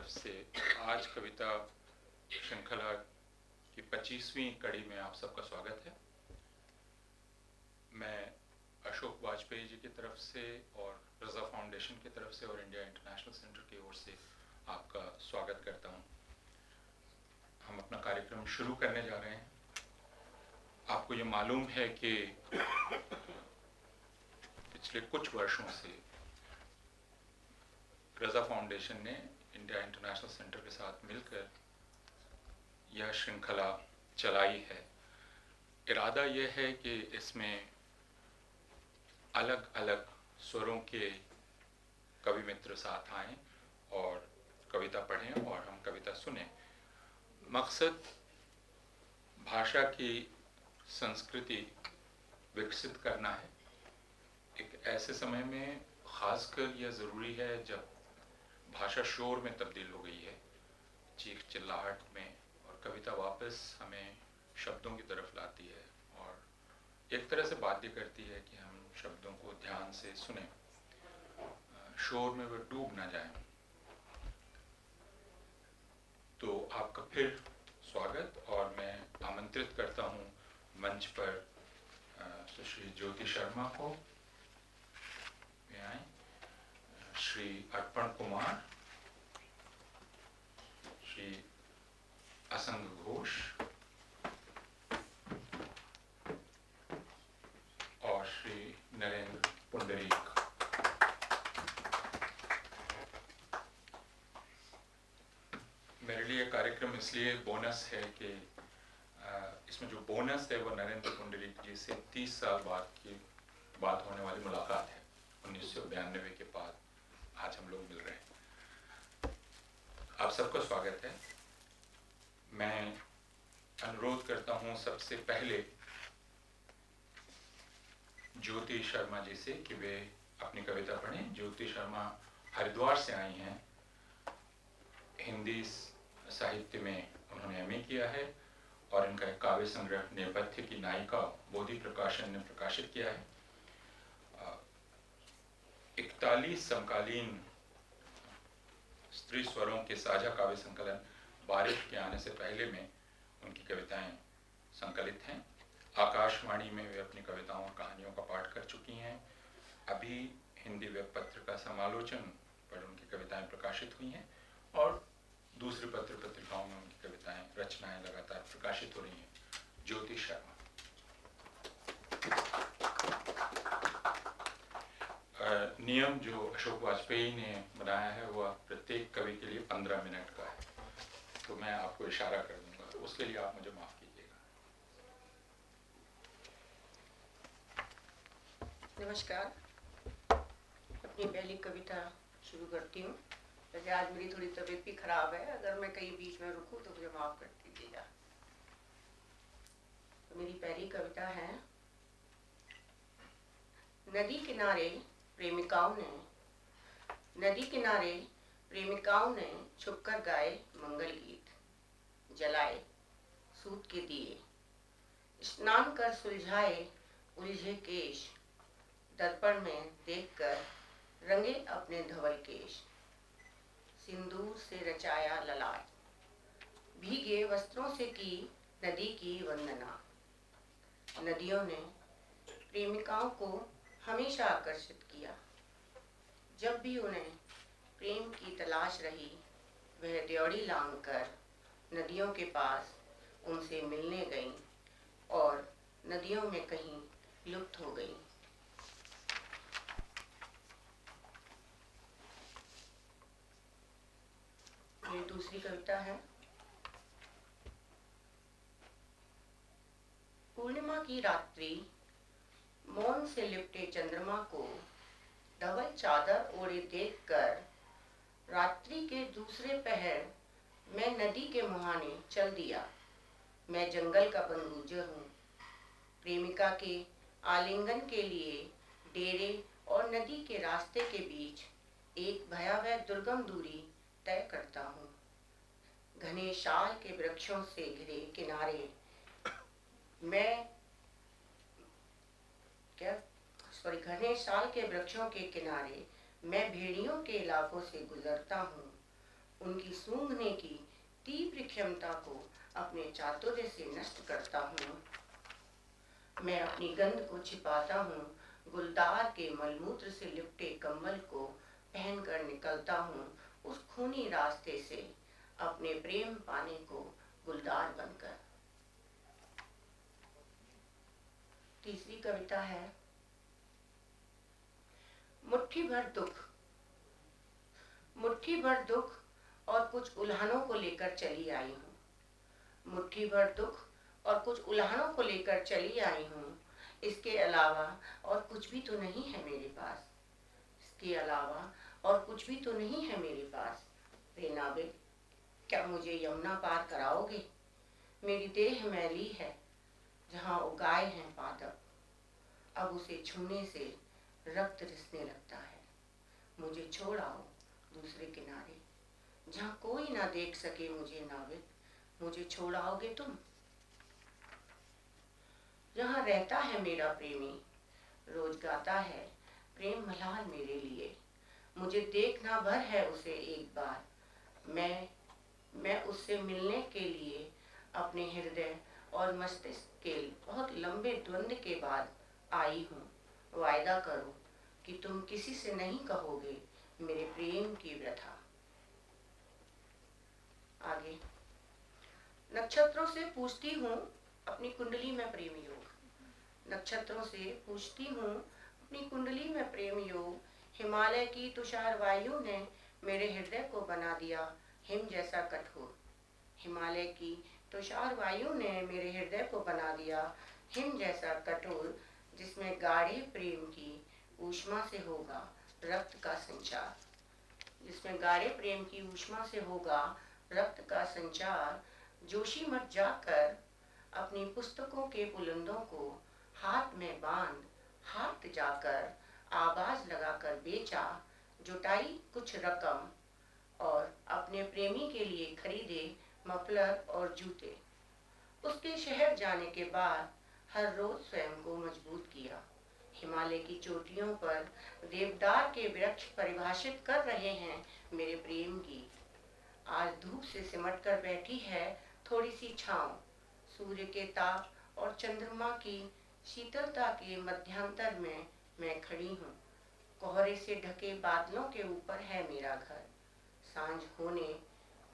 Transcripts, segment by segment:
तरफ से आज कविता श्रृंखला की 25वीं कड़ी में आप सबका स्वागत है। मैं अशोक वाजपेयी जी की तरफ से और रज़ा फाउंडेशन की तरफ से और इंडिया इंटरनेशनल सेंटर की ओर से आपका स्वागत करता हूं। हम अपना कार्यक्रम शुरू करने जा रहे हैं। आपको ये मालूम है कि पिछले कुछ वर्षों से रज़ा फाउंडेशन ने इंडिया इंटरनेशनल सेंटर के साथ मिलकर यह श्रृंखला चलाई है। इरादा यह है कि इसमें अलग अलग स्वरों के कवि मित्र साथ आएं और कविता पढ़ें और हम कविता सुनें। मकसद भाषा की संस्कृति विकसित करना है। एक ऐसे समय में खासकर यह ज़रूरी है जब भाषा शोर में तब्दील हो गई है, चीख चिल्लाहट में, और कविता वापस हमें शब्दों की तरफ लाती है और एक तरह से बाध्य करती है कि हम शब्दों को ध्यान से सुनें, शोर में वे डूब ना जाएं। तो आपका फिर स्वागत और मैं आमंत्रित करता हूं मंच पर सुश्री ज्योति शर्मा को। श्री अर्पण कुमार, श्री असंग घोष और श्री नरेंद्र पुंडरीक। मेरे लिए कार्यक्रम इसलिए बोनस है कि इसमें जो बोनस है वो नरेंद्र पुंडरीक जी से 30 साल बाद की बात होने वाली मुलाकात है। 1992 के बाद आज हम लोग मिल रहे हैं। आप सबका स्वागत है। मैं अनुरोध करता हूं सबसे पहले ज्योति शर्मा जी से कि वे अपनी कविता पढ़ें। ज्योति शर्मा हरिद्वार से आई हैं। हिंदी साहित्य में उन्होंने एमए किया है और इनका एक काव्य संग्रह नेपथ्य की नायिका बोधि प्रकाशन ने प्रकाशित किया है। 41 समकालीन स्त्री स्वरों के साझा काव्य संकलन बारिश के आने से पहले में उनकी कविताएं संकलित हैं। आकाशवाणी में वे अपनी कविताओं और कहानियों का पाठ कर चुकी हैं। अभी हिंदी वेब पत्र का समालोचन पर उनकी कविताएं प्रकाशित हुई हैं और दूसरे पत्र पत्रिकाओं में उनकी कविताएं रचनाएं लगातार प्रकाशित हो रही हैं। ज्योति शर्मा। नियम जो अशोक वाजपेयी ने बनाया है वह प्रत्येक कवि के लिए 15 मिनट का है, तो मैं आपको इशारा कर दूंगा, तो उसके लिए आप मुझे माफ कीजिएगा। नमस्कार। अपनी पहली कविता शुरू करती हूँ। वैसे आज मेरी थोड़ी तबीयत भी खराब है, अगर मैं कहीं बीच में रुकूं तो मुझे माफ कर दीजिएगा। तो मेरी पहली कविता है। नदी किनारे प्रेमिकाओं ने छुपकर गाए मंगल गीत, जलाए सूत के दिए, स्नान कर सुलझाए उलझे केश, दर्पण में देखकर रंगे अपने धवल केश, सिंदूर से रचाया ललाट, भीगे वस्त्रों से की नदी की वंदना। नदियों ने प्रेमिकाओं को हमेशा आकर्षित किया। जब भी उन्हें प्रेम की तलाश रही, वह ड्योढ़ी लांघकर नदियों के पास उनसे मिलने गईं और नदियों में कहीं लुप्त हो गईं। मेरी दूसरी कविता है। पूर्णिमा की रात्रि, मौन से लिपटे चंद्रमा को धवल चादर ओढ़े देखकर, रात्रि के दूसरे पहर मैं नदी के मुहाने चल दिया। मैं जंगल का बन गुजर हूँ। प्रेमिका के आलिंगन के लिए डेरे और नदी के रास्ते के बीच एक भयावह दुर्गम दूरी तय करता हूँ। घने शाल के वृक्षों से घिरे किनारे घने शाल के वृक्षों के किनारे मैं भेड़ियों के इलाकों से गुजरता हूँ उनकी सूंघने की तीव्र क्षमता को अपने चातुर्य से नष्ट करता हूँ। मैं अपनी गंध को छिपाता हूँ, गुलदार के मलमूत्र से लिपटे कंबल को पहनकर निकलता हूँ उस खूनी रास्ते से, अपने प्रेम पाने को गुलदार बनकर। तीसरी कविता है मुट्ठी भर दुख। मुट्ठी भर दुख और कुछ उल्हानों को लेकर चली आई हूँ। मुट्ठी भर दुख और कुछ उल्हानों को लेकर चली आई हूँ। इसके अलावा और कुछ भी तो नहीं है मेरे पास। इसके अलावा और कुछ भी तो नहीं है मेरे पास। रे नाविक, क्या मुझे यमुना पार कराओगे? मेरी देह मैली है, जहाँ उगाए हैं पादप, अब उसे छूने से रक्त रिसने लगता है। मुझे छोड़ आओ दूसरे किनारे, जहाँ कोई ना देख सके मुझे नाविक। मुझे छोड़ आओगे तुम? जहाँ रहता है मेरा प्रेमी, रोज गाता है प्रेम मलाल मेरे लिए। मुझे देखना भर है उसे एक बार। मैं उससे मिलने के लिए अपने हृदय और मस्तिष्क के बहुत लंबे द्वंद्व के बाद आई हूँ। वायदा करो कि तुम किसी से नहीं कहोगे मेरे प्रेम की व्यथा। आगे, नक्षत्रों से पूछती हूँ अपनी कुंडली में प्रेम योग। नक्षत्रों से पूछती हूँ अपनी कुंडली में प्रेम योग। हिमालय की तुषार वायु ने मेरे हृदय को बना दिया हिम जैसा कठोर। हिमालय की तुषार वायु ने मेरे हृदय को बना दिया हिम जैसा कठोर, जिसमें गाढ़े प्रेम की ऊष्मा से होगा रक्त का संचार। जिसमें गाढ़े प्रेम की ऊष्मा से होगा रक्त का संचार। जोशी मठ जाकर अपनी पुस्तकों के पुलंदों को हाथ में बांध हाथ जाकर आवाज लगाकर बेचा। जुटाई कुछ रकम और अपने प्रेमी के लिए खरीदे मफलर और जूते। उसके शहर जाने के बाद हर रोज स्वयं को मजबूत किया। हिमालय की चोटियों पर देवदार के वृक्ष परिभाषित कर रहे हैं मेरे प्रेम गीत। आज धूप से सिमट कर बैठी है थोड़ी सी छांव। सूर्य के ताप और चंद्रमा की शीतलता के मध्यांतर में मैं खड़ी हूँ। कोहरे से ढके बादलों के ऊपर है मेरा घर। सांझ होने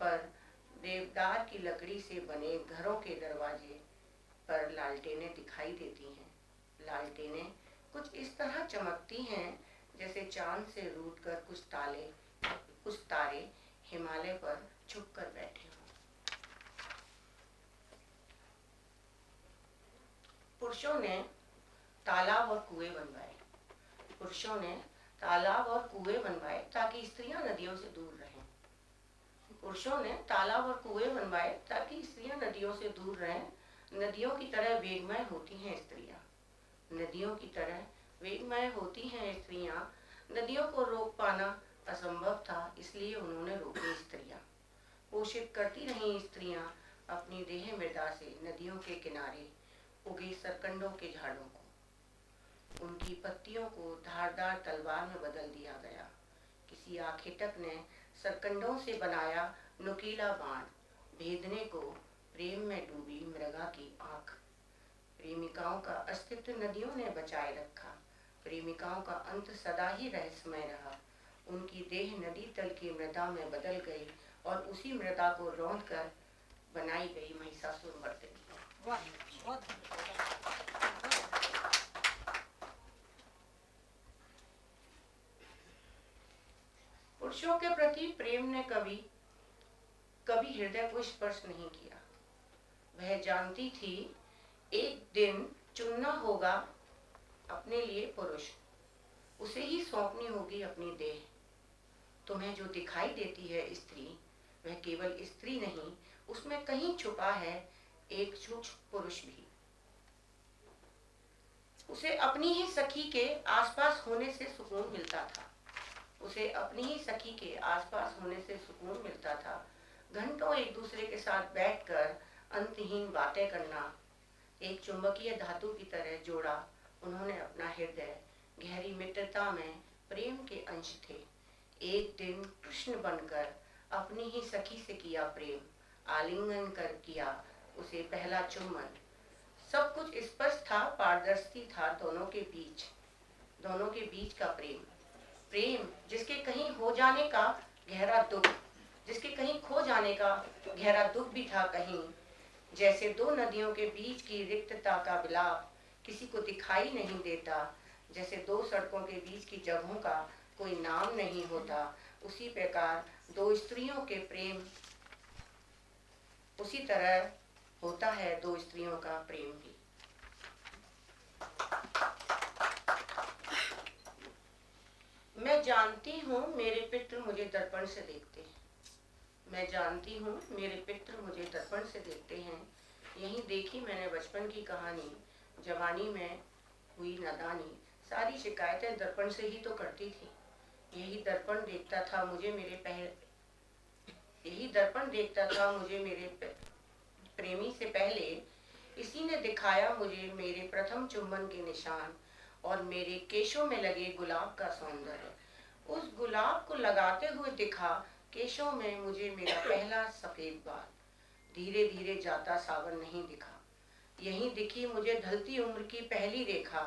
पर देवदार की लकड़ी से बने घरों के दरवाजे पर लालटेनें दिखाई देती हैं। लालटेनें कुछ इस तरह चमकती हैं जैसे चांद से रूठकर कुछ तारे हिमालय पर छुप कर बैठे हों। पुरुषों ने तालाब और कुएं बनवाए। पुरुषों ने तालाब और कुएं बनवाए ताकि स्त्रियां नदियों से दूर रहें। पुरुषों ने तालाब और कुएं बनवाए ताकि स्त्रियां नदियों से दूर रहें। नदियों की तरह वेगमय होती हैं स्त्रियां। नदियों की तरह वेगमय होती हैं स्त्रियां। नदियों को रोक पाना असंभव था, इसलिए उन्होंने रोकी स्त्रियां। पोषित करती रहीं स्त्रियां अपनी देह मृदा से नदियों के किनारे उगे सरकंडों के झाड़ों को। उनकी पत्तियों को धारदार तलवार में बदल दिया गया। किसी आखेटक ने सरकंडों से बनाया नुकीला बाण, भेदने को प्रेम में डूबी मृगा की आंख। प्रेमिकाओं का अस्तित्व नदियों ने बचाए रखा। प्रेमिकाओं का अंत सदा ही रहस्यमय रहा। उनकी देह नदी तल की मृदा में बदल गई और उसी मृदा को रौंद कर बनाई गई महिषासुर मर्दिनी। पुरुषों के प्रति प्रेम ने कभी हृदय को स्पर्श नहीं किया। वह जानती थी एक दिन चुनना होगा अपने लिए पुरुष, उसे ही सौंपनी होगी अपनी देह। तुम्हें जो दिखाई देती है स्त्री, वह केवल स्त्री नहीं, उसमें कहीं छुपा है एक सूक्ष्म पुरुष भी। उसे अपनी ही सखी के आसपास होने से सुकून मिलता था। उसे अपनी ही सखी के आसपास होने से सुकून मिलता था। घंटों एक दूसरे के साथ बैठकर अंतहीन बातें करना। एक चुंबकीय धातु की तरह जोड़ा उन्होंने अपना हृदय। गहरी मित्रता में प्रेम के अंश थे। एक दिन कृष्ण बनकर अपनी ही सखी से किया प्रेम, आलिंगन कर किया उसे पहला चुम्बन। सब कुछ स्पष्ट था, पारदर्शी था दोनों के बीच का प्रेम। प्रेम जिसके कहीं हो जाने का गहरा दुख, जिसके कहीं खो जाने का गहरा दुख भी था कहीं। जैसे दो नदियों के बीच की रिक्तता का विलाप किसी को दिखाई नहीं देता, जैसे दो सड़कों के बीच की जगहों का कोई नाम नहीं होता, उसी प्रकार दो स्त्रियों के प्रेम, उसी तरह होता है दो स्त्रियों का प्रेम भी। मैं जानती हूँ मेरे पितृ मुझे दर्पण से देखते हैं, मैं जानती हूँ मेरे पितृ मुझे दर्पण से देखते हैं। यहीं देखी मैंने बचपन की कहानी, जवानी में हुई नादानी, सारी शिकायतें दर्पण से ही तो करती थी। यही दर्पण देखता था मुझे मेरे प्रेमी से पहले। इसी ने दिखाया मुझे मेरे प्रथम चुंबन के निशान और मेरे केशों में लगे गुलाब का सौंदर्य। उस गुलाब को लगाते हुए दिखा केशों में मुझे मेरा पहला सफेद बाल। धीरे धीरे जाता सावन नहीं दिखा, यहीं दिखी मुझे ढलती उम्र की पहली रेखा।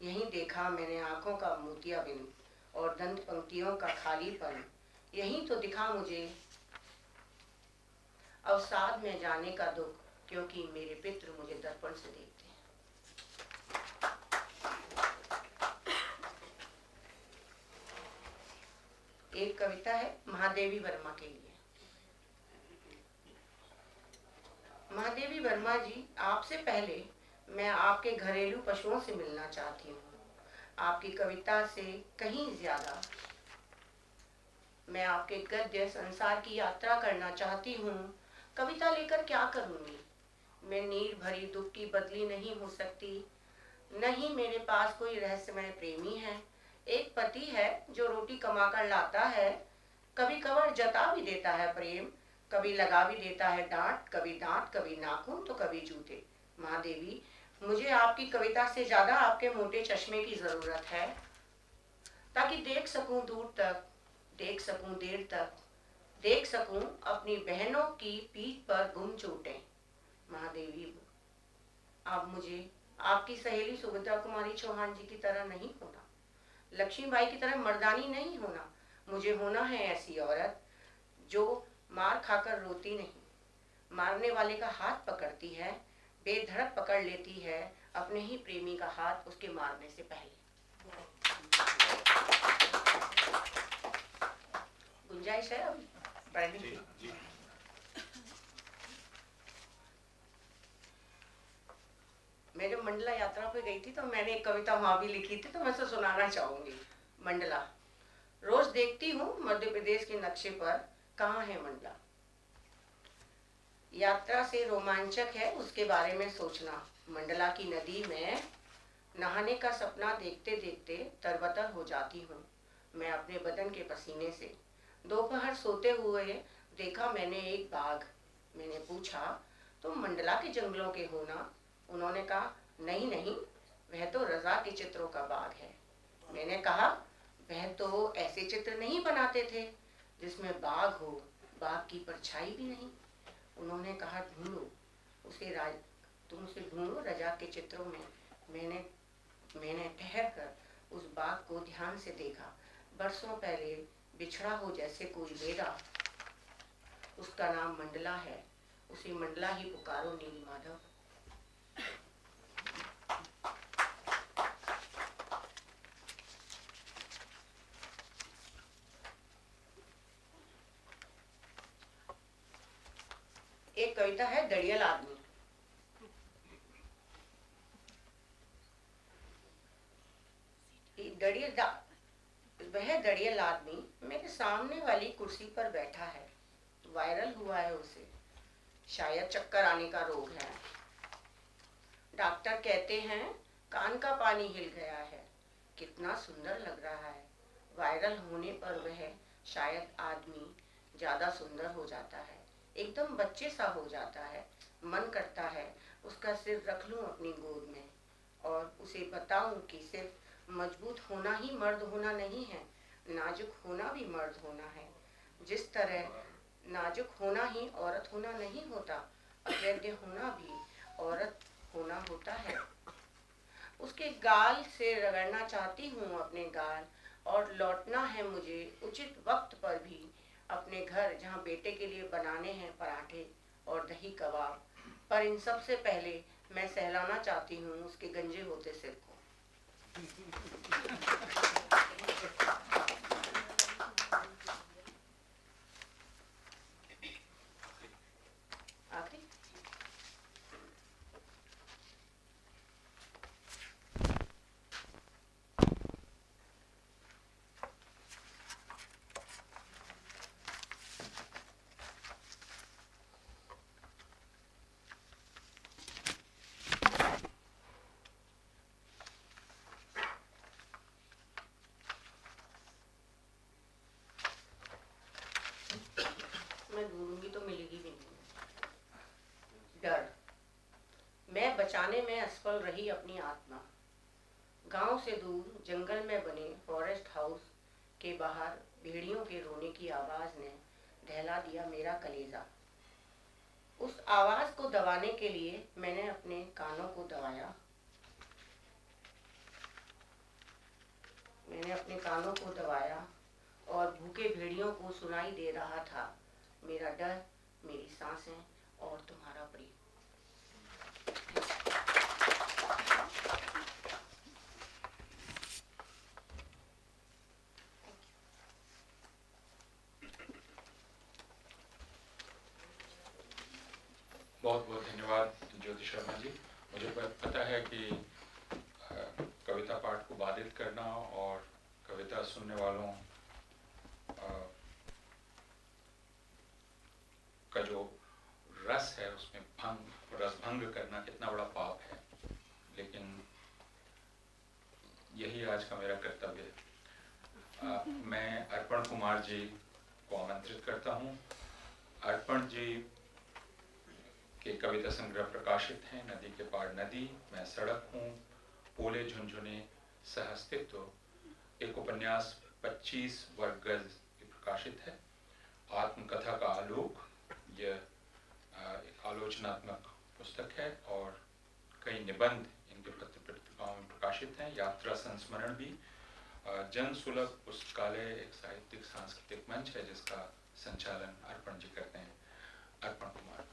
यहीं देखा मैंने आंखों का मोतियाबिंद और दंत पंक्तियों का खालीपन। यहीं तो दिखा मुझे अवसाद में जाने का दुख, क्योंकि मेरे पितृ मुझे दर्पण से देखते हैं। एक कविता है महादेवी वर्मा के लिए। महादेवी वर्मा जी, आपसे पहले मैं आपके घरेलू पशुओं से मिलना चाहती हूँ। आपकी कविता से कहीं ज्यादा मैं आपके गद्य संसार की यात्रा करना चाहती हूँ। कविता लेकर क्या करूँगी मैं, नीर भरी दुख की बदली नहीं हो सकती। नहीं मेरे पास कोई रहस्यमय प्रेमी है, एक पति है जो रोटी कमाकर लाता है। कभी कभार जता भी देता है प्रेम, कभी लगा भी देता है डांट, कभी दांत, कभी नाखून तो कभी जूते। महादेवी, मुझे आपकी कविता से ज्यादा आपके मोटे चश्मे की जरूरत है, ताकि देख सकूं दूर तक, देख सकूं देर तक, देख सकूं अपनी बहनों की पीठ पर गुम चोटें। महादेवी, आप मुझे आपकी सहेली सुभद्रा कुमारी चौहान जी की तरह नहीं होना, लक्ष्मीबाई की तरह मर्दानी नहीं होना। मुझे होना है ऐसी औरत जो मार खाकर रोती नहीं, मारने वाले का हाथ पकड़ती है, बेधड़क पकड़ लेती है अपने ही प्रेमी का हाथ उसके मारने से पहले। गुंजाइश है अब पढ़ने की? मैं जब मंडला यात्रा पे गई थी तो मैंने एक कविता वहां भी लिखी थी, तो मैं उसे सुनाना चाहूंगी। मंडला। रोज देखती हूँ मध्य प्रदेश के नक्शे पर, कहाँ है मंडला। यात्रा से रोमांचक है उसके बारे में सोचना। मंडला की नदी में नहाने का सपना देखते देखते तरबतर हो जाती हूँ मैं अपने बदन के पसीने से। दोपहर सोते हुए देखा मैंने एक बाघ। मैंने पूछा, तुम मंडला के जंगलों के हो ना? उन्होंने कहा, नहीं नहीं, वह तो रजा के चित्रों का बाग है। मैंने कहा, वह तो ऐसे चित्र नहीं बनाते थे जिसमें बाघ हो, बाघ की परछाई भी नहीं। उन्होंने कहा, ढूंढो उसे तुम उसे ढूंढो रजा के चित्रों में। मैंने ठहर कर उस बाघ को ध्यान से देखा। बरसों पहले बिछड़ा हो जैसे कोई मेरा, उसका नाम मंडला है, उसे मंडला ही पुकारो नील माधव। एक कविता है दड़ियल आदमी। वह दड़ियल आदमी मेरे सामने वाली कुर्सी पर बैठा है। वायरल हुआ है उसे, शायद चक्कर आने का रोग है। डॉक्टर कहते हैं कान का पानी हिल गया है। कितना सुंदर लग रहा है। वायरल होने पर वह शायद आदमी ज्यादा सुंदर हो जाता है, एकदम बच्चे सा हो जाता है। मन करता है उसका सिर रख लूं अपनी गोद में और उसे बताऊं कि सिर्फ मजबूत होना ही मर्द होना नहीं है, नाजुक होना भी मर्द होना है। जिस तरह नाजुक होना ही औरत होना नहीं होता, अवैध होना भी औरत होना होता है। उसके गाल से रगड़ना चाहती हूँ अपने गाल, और लौटना है मुझे उचित वक्त पर भी अपने घर, जहाँ बेटे के लिए बनाने हैं पराठे और दही कबाब। पर इन सब से पहले मैं सहलाना चाहती हूँ उसके गंजे होते सिर को। आखिरी मैं ढूंढूंगी तो मिलेगी भी नहीं। डर। मैं बचाने में असफल रही अपनी आत्मा। गांव से दूर जंगल में बने फॉरेस्ट हाउस के बाहर भेड़ियों के रोने की आवाज ने दहला दिया मेरा कलेजा। उस आवाज को दबाने के लिए मैंने अपने कानों को दबाया। मैंने अपने कानों को दबाया और भूखे भेड़ियों को सुनाई दे रहा था मेरा डर, मेरी सांसें और तुम्हारा प्रेम। बहुत बहुत धन्यवाद ज्योति शर्मा जी। मुझे पता है कि कविता पाठ को बाधित करना और कविता सुनने वालों का जो रस है उसमें रस भंग करना कितना बड़ा पाप है, लेकिन यही आज का मेरा कर्तव्य है। मैं अर्पण कुमार जी को आमंत्रित करता हूँ। अर्पण जी के कविता संग्रह प्रकाशित हैं, नदी के पार नदी, मैं सड़क हूँ, पोले झुनझुने सहअस्तित्व, एक उपन्यास 25 वर्ग गज प्रकाशित है। आत्मकथा का आलोक, यह एक आलोचनात्मक पुस्तक है और कई निबंध इनके पत्र पत्रिकाओं में प्रकाशित हैं। यात्रा संस्मरण भी जन सुलभ पुस्तकालय एक साहित्यिक सांस्कृतिक मंच है जिसका संचालन अर्पण जी करते हैं। अर्पण कुमार।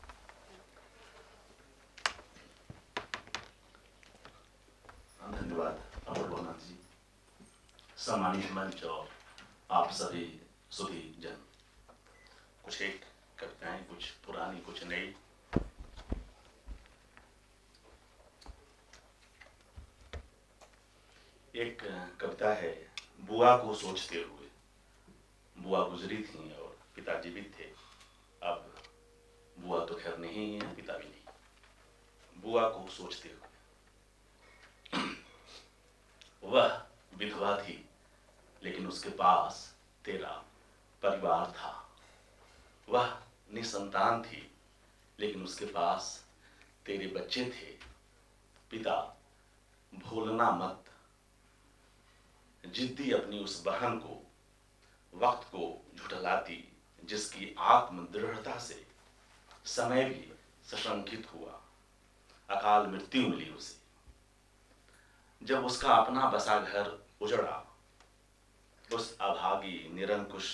धन्यवाद अमरनाथ जी, सम्मानित मंच और आप सभी सुधी जन। कुछ एक कविताएं, कुछ पुरानी कुछ नई। एक कविता है बुआ को सोचते हुए। बुआ गुजरी थी और पिताजी भी थे। अब बुआ तो खैर नहीं है, पिता भी नहीं। बुआ को सोचते हुए। वह विधवा थी लेकिन उसके पास तेरा परिवार था। वह निसंतान थी लेकिन उसके पास तेरे बच्चे थे। पिता भूलना मत, जिद्दी अपनी उस बहन को, वक्त को झुठलाती जिसकी आत्म दृढ़ता से समय भी सशंकित हुआ। अकाल मृत्यु मिली उसे जब उसका अपना बसा घर उजड़ा। उस अभागी निरंकुश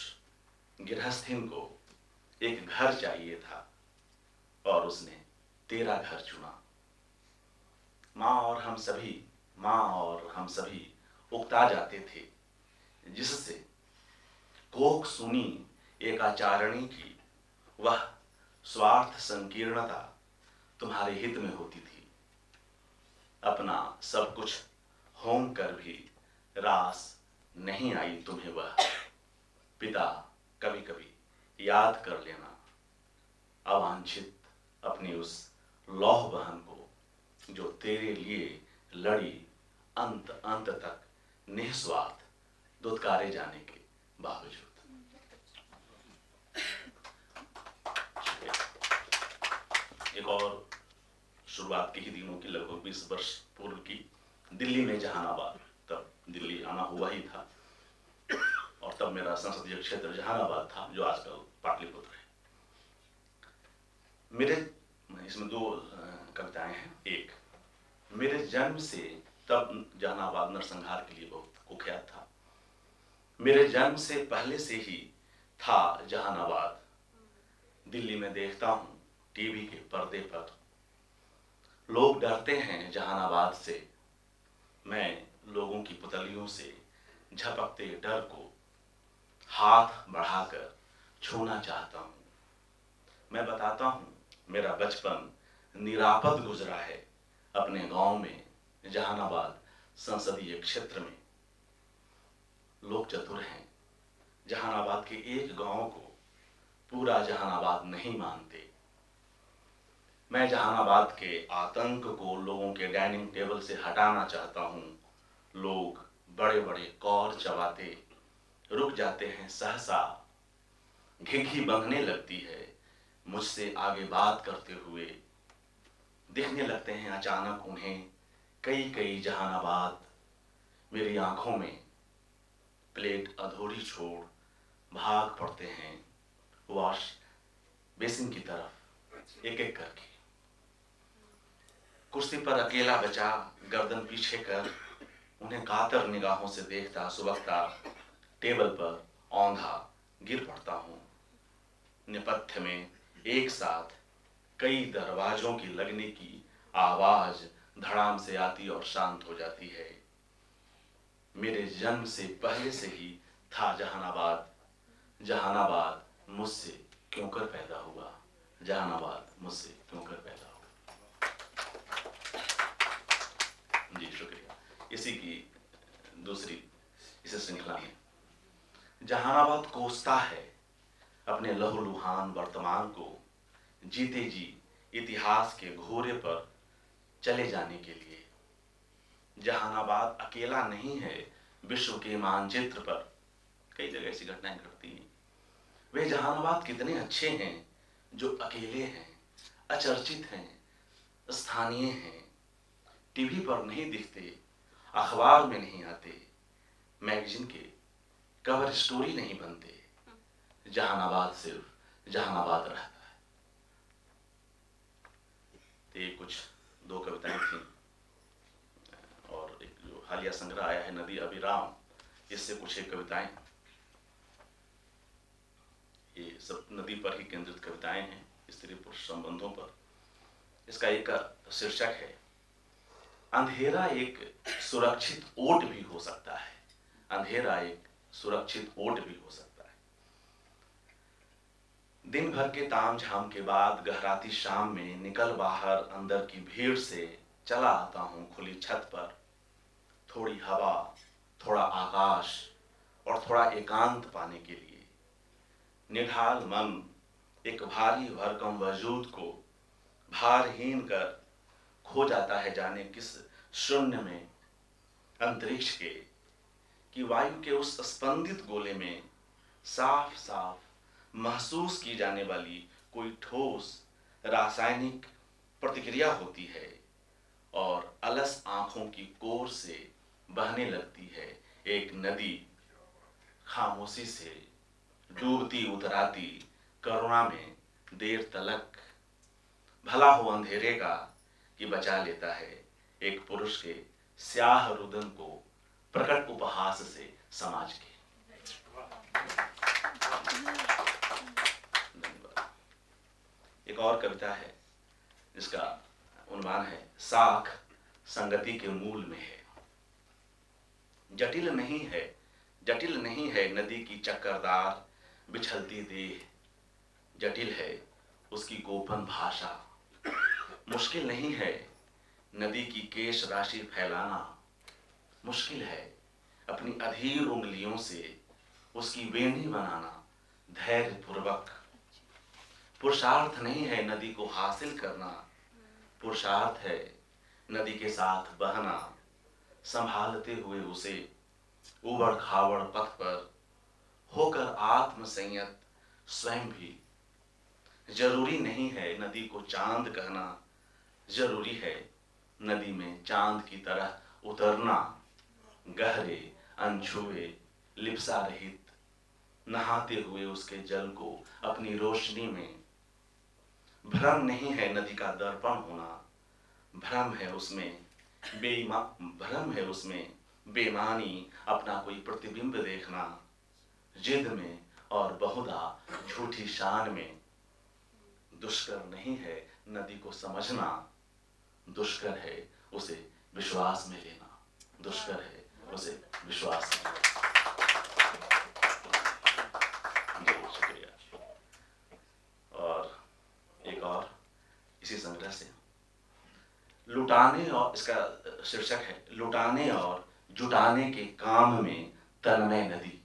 गृहस्थीन को एक घर चाहिए था और उसने तेरा घर चुना। माँ और हम सभी उकता जाते थे जिससे कोक सुनी एक आचारणी की वह स्वार्थ संकीर्णता तुम्हारे हित में होती थी। अपना सब कुछ होम कर भी रास नहीं आई तुम्हें वह। पिता कभी कभी याद कर लेना अवांछित अपनी उस लौह बहन को जो तेरे लिए लड़ी अंत अंत तक निस्वार्थ दुत्कारे जाने के बावजूद। एक और शुरुआत के ही दिनों की, लगभग 20 वर्ष पूर्व की, दिल्ली में जहानाबाद, तब दिल्ली आना हुआ ही था और तब मेरा संसदीय क्षेत्र जहानाबाद था जो आजकल पाटलिपुत्र है। मेरे इसमें दो कविताएं हैं। एक, मेरे जन्म से तब जहानाबाद नरसंहार के लिए बहुत कुख्यात था। मेरे जन्म से पहले से ही था जहानाबाद। दिल्ली में देखता हूँ टीवी के पर्दे पर, लोग डरते हैं जहानाबाद से। मैं लोगों की पुतलियों से झपकते डर को हाथ बढ़ाकर छूना चाहता हूँ। मैं बताता हूँ मेरा बचपन निरापद गुजरा है अपने गांव में, जहानाबाद संसदीय क्षेत्र में। लोग चतुर हैं, जहानाबाद के एक गांव को पूरा जहानाबाद नहीं मानते। मैं जहानाबाद के आतंक को लोगों के डाइनिंग टेबल से हटाना चाहता हूँ। लोग बड़े बड़े कौर चबाते रुक जाते हैं सहसा, घिघी बंधने लगती है मुझसे आगे बात करते हुए। दिखने लगते हैं अचानक उन्हें कई कई जहानाबाद। मेरी आंखों में प्लेट अधूरी छोड़ भाग पड़ते हैं वॉश बेसिन की तरफ एक एक करके। कुर्सी पर अकेला बचा गर्दन पीछे कर उन्हें कातर निगाहों से देखता सुबकता टेबल पर औंधा गिर पड़ता हूँ। नेपथ्य में एक साथ कई दरवाजों की लगने की आवाज धड़ाम से आती और शांत हो जाती है। मेरे जन्म से पहले से ही था जहानाबाद। जहानाबाद मुझसे क्यों कर पैदा हुआ, जहानाबाद मुझसे क्यों कर पैदा हुआ। जी शुक्रिया। इसी की दूसरी इस श्रृंखला में जहानाबाद कोसता है अपने लहूलुहान वर्तमान को जीते जी इतिहास के घोरे पर चले जाने के लिए। जहानाबाद अकेला नहीं है विश्व के मानचित्र पर, कई जगह ऐसी घटनाएं घटती हैं। वे जहानाबाद कितने अच्छे हैं जो अकेले हैं, अचर्चित हैं, स्थानीय हैं, टीवी पर नहीं दिखते, अखबार में नहीं आते, मैगजीन के कवर स्टोरी नहीं बनते। जहानाबाद सिर्फ जहानाबाद रहता है। तो ये कुछ दो कविताएं थी और एक जो हालिया संग्रह आया है नदी अभिराम, इससे कुछ एक कविताएं। ये सब नदी पर ही केंद्रित कविताएं हैं, स्त्री पुरुष संबंधों पर। इसका एक शीर्षक है अंधेरा एक सुरक्षित ओट भी हो सकता है। अंधेरा एक सुरक्षित ओट भी हो सकता है। दिन भर के ताम झाम के बाद गहराती शाम में निकल बाहर अंदर की भीड़ से चला आता हूं खुली छत पर। थोड़ी हवा, थोड़ा आकाश और थोड़ा एकांत पाने के लिए। निढाल मन एक भारी भरकम वजूद को भारहीन कर खो जाता है जाने किस शून्य में अंतरिक्ष के, कि वायु के उस स्पंदित गोले में साफ साफ महसूस की जाने वाली कोई ठोस रासायनिक प्रतिक्रिया होती है और अलस आंखों की कोर से बहने लगती है एक नदी, खामोशी से डूबती उतराती करुणा में देर तलक। भला हो अंधेरे का कि बचा लेता है एक पुरुष के स्याह रुदन को प्रकट उपहास से समाज के। धन्यवाद। एक और कविता है जिसका उन्वान है साख संगति के मूल में है। जटिल नहीं है नदी की चक्करदार बिछलती देह, जटिल है उसकी गोपन भाषा। मुश्किल नहीं है नदी की केश राशि फैलाना, मुश्किल है अपनी अधीर उंगलियों से उसकी वेणी बनाना धैर्य पूर्वक। पुरुषार्थ नहीं है नदी को हासिल करना, पुरुषार्थ है नदी के साथ बहना, संभालते हुए उसे उबड़ खाबड़ पथ पर होकर आत्म संयत स्वयं भी। जरूरी नहीं है नदी को चांद कहना, जरूरी है नदी में चांद की तरह उतरना, गहरे अनछुए लिप्सा रहित नहाते हुए उसके जल को अपनी रोशनी में। भ्रम नहीं है नदी का दर्पण होना, भ्रम है उसमें बेमानी अपना कोई प्रतिबिंब देखना, जिद में और बहुधा झूठी शान में। दुष्कर नहीं है नदी को समझना, दुष्कर है उसे विश्वास में लेना, दुष्कर है उसे विश्वास में लेना। जी शुक्रिया। और एक और इसी संग्रह से, लुटाने और, इसका शीर्षक है लुटाने और जुटाने के काम में तन्मय नदी,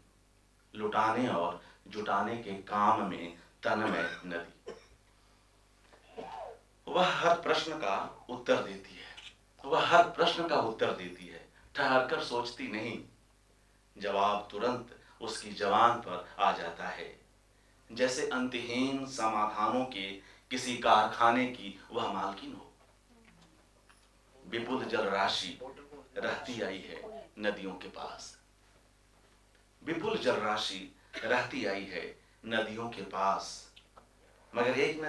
लुटाने और जुटाने के काम में तन्मय नदी। वह हर प्रश्न का उत्तर देती है, वह हर प्रश्न का उत्तर देती है, ठहर कर सोचती नहीं, जवाब तुरंत उसकी जबान पर आ जाता है, जैसे अंतहीन समाधानों के किसी कारखाने की वह मालकिन हो। विपुल जल राशि रहती आई है नदियों के पास, विपुल जल राशि रहती आई है नदियों के पास, मगर एक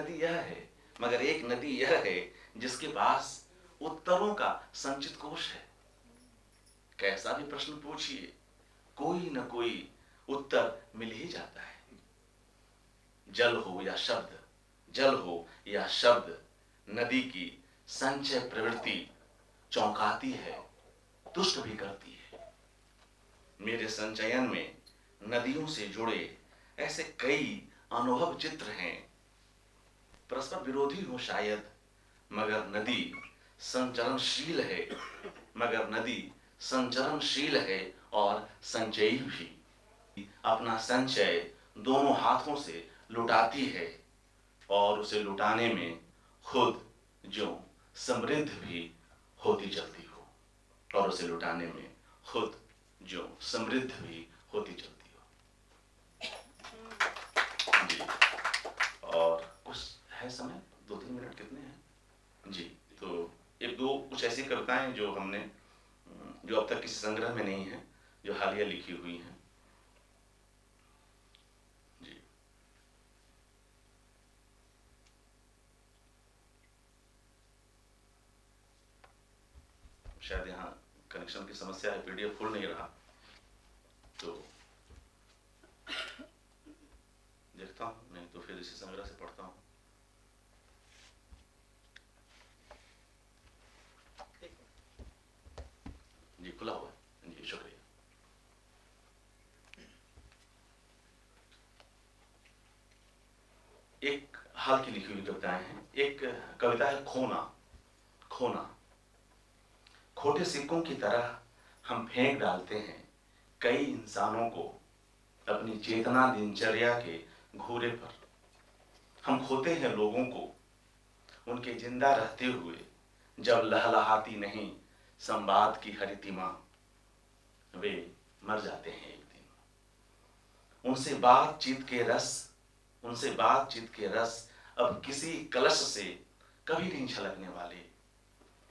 नदी यह है जिसके पास उत्तरों का संचित कोश है। कैसा भी प्रश्न पूछिए, कोई न कोई उत्तर मिल ही जाता है। जल हो या शब्द, नदी की संचय प्रवृत्ति चौंकाती है, तुष्ट भी करती है। मेरे संचयन में नदियों से जुड़े ऐसे कई अनुभव चित्र हैं, परस्पर विरोधी हो शायद, मगर नदी संचरणशील है और संचयी भी। अपना संचय दोनों हाथों से लुटाती है और उसे लुटाने में खुद जो समृद्ध भी होती चलती हो, और उसे लुटाने में खुद जो समृद्ध भी होती चलती हो। जी, और कुछ है समय, 2-3 मिनट कितने हैं जी? तो एक दो कुछ ऐसी कविताएं जो अब तक किसी संग्रह में नहीं है, जो हालिया लिखी हुई हैं। जी, शायद यहाँ कनेक्शन की समस्या है, पीडीएफ खुल नहीं रहा, तो देखता हूँ, नहीं तो फिर इसी संग्रह से पढ़ता हूँ। जी खुला हुआ है जी, शुक्रिया। एक हाल की लिखी हुई कविताएं हैं। एक कविता है खोना। खोटे सिक्कों की तरह हम फेंक डालते हैं कई इंसानों को अपनी चेतना दिनचर्या के घूरे पर। हम खोते हैं लोगों को उनके जिंदा रहते हुए, जब लहलहाती नहीं संवाद की हरितिमा, वे मर जाते हैं एक दिन। उनसे बातचीत के रस अब किसी कलश से कभी नहीं छलकने वाले,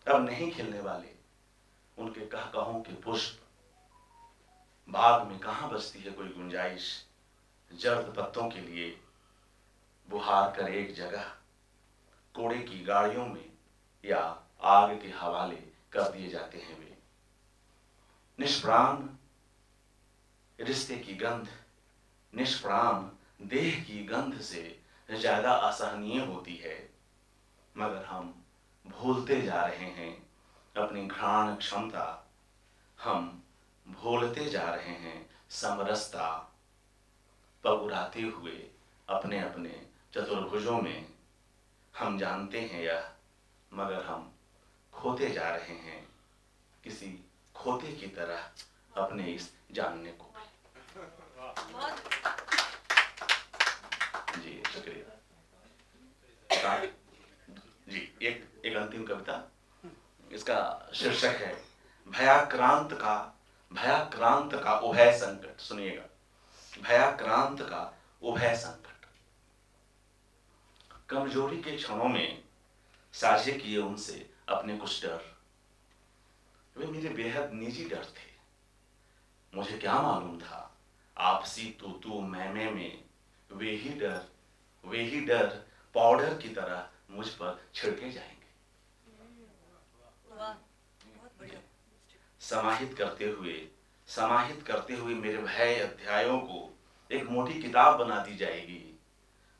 अब नहीं खिलने वाले। उनके कहकहों के पुष्प बाग में कहां बचती है कोई गुंजाइश, जर्द पत्तों के लिए बुहार कर एक जगह कोड़े की गाड़ियों में या आग के हवाले कर दिए जाते हैं वे। निष्प्राण रिश्ते की गंध निष्प्राण देह की गंध से ज्यादा असहनीय होती है, मगर हम भूलते जा रहे हैं अपनी घ्राण क्षमता, हम भूलते जा रहे हैं समरसता। पगुराते हुए अपने अपने चतुर्भुजों में हम जानते हैं यह, मगर हम खोते जा रहे हैं किसी खोते की तरह अपने इस जानने को। जी शुक्रिया जी। एक अंतिम कविता, इसका शीर्षक है भयाक्रांत का उभय संकट। सुनिएगा, भयाक्रांत का उभय संकट। कमजोरी के क्षणों में साझे किए उनसे अपने कुछ डर, वे मेरे बेहद निजी डर थे। मुझे क्या मालूम था आपसी तू मैं में वे ही डर पाउडर की तरह मुझ पर छिड़के जाएंगे। समाहित करते हुए मेरे भय अध्यायों को एक मोटी किताब बना दी जाएगी।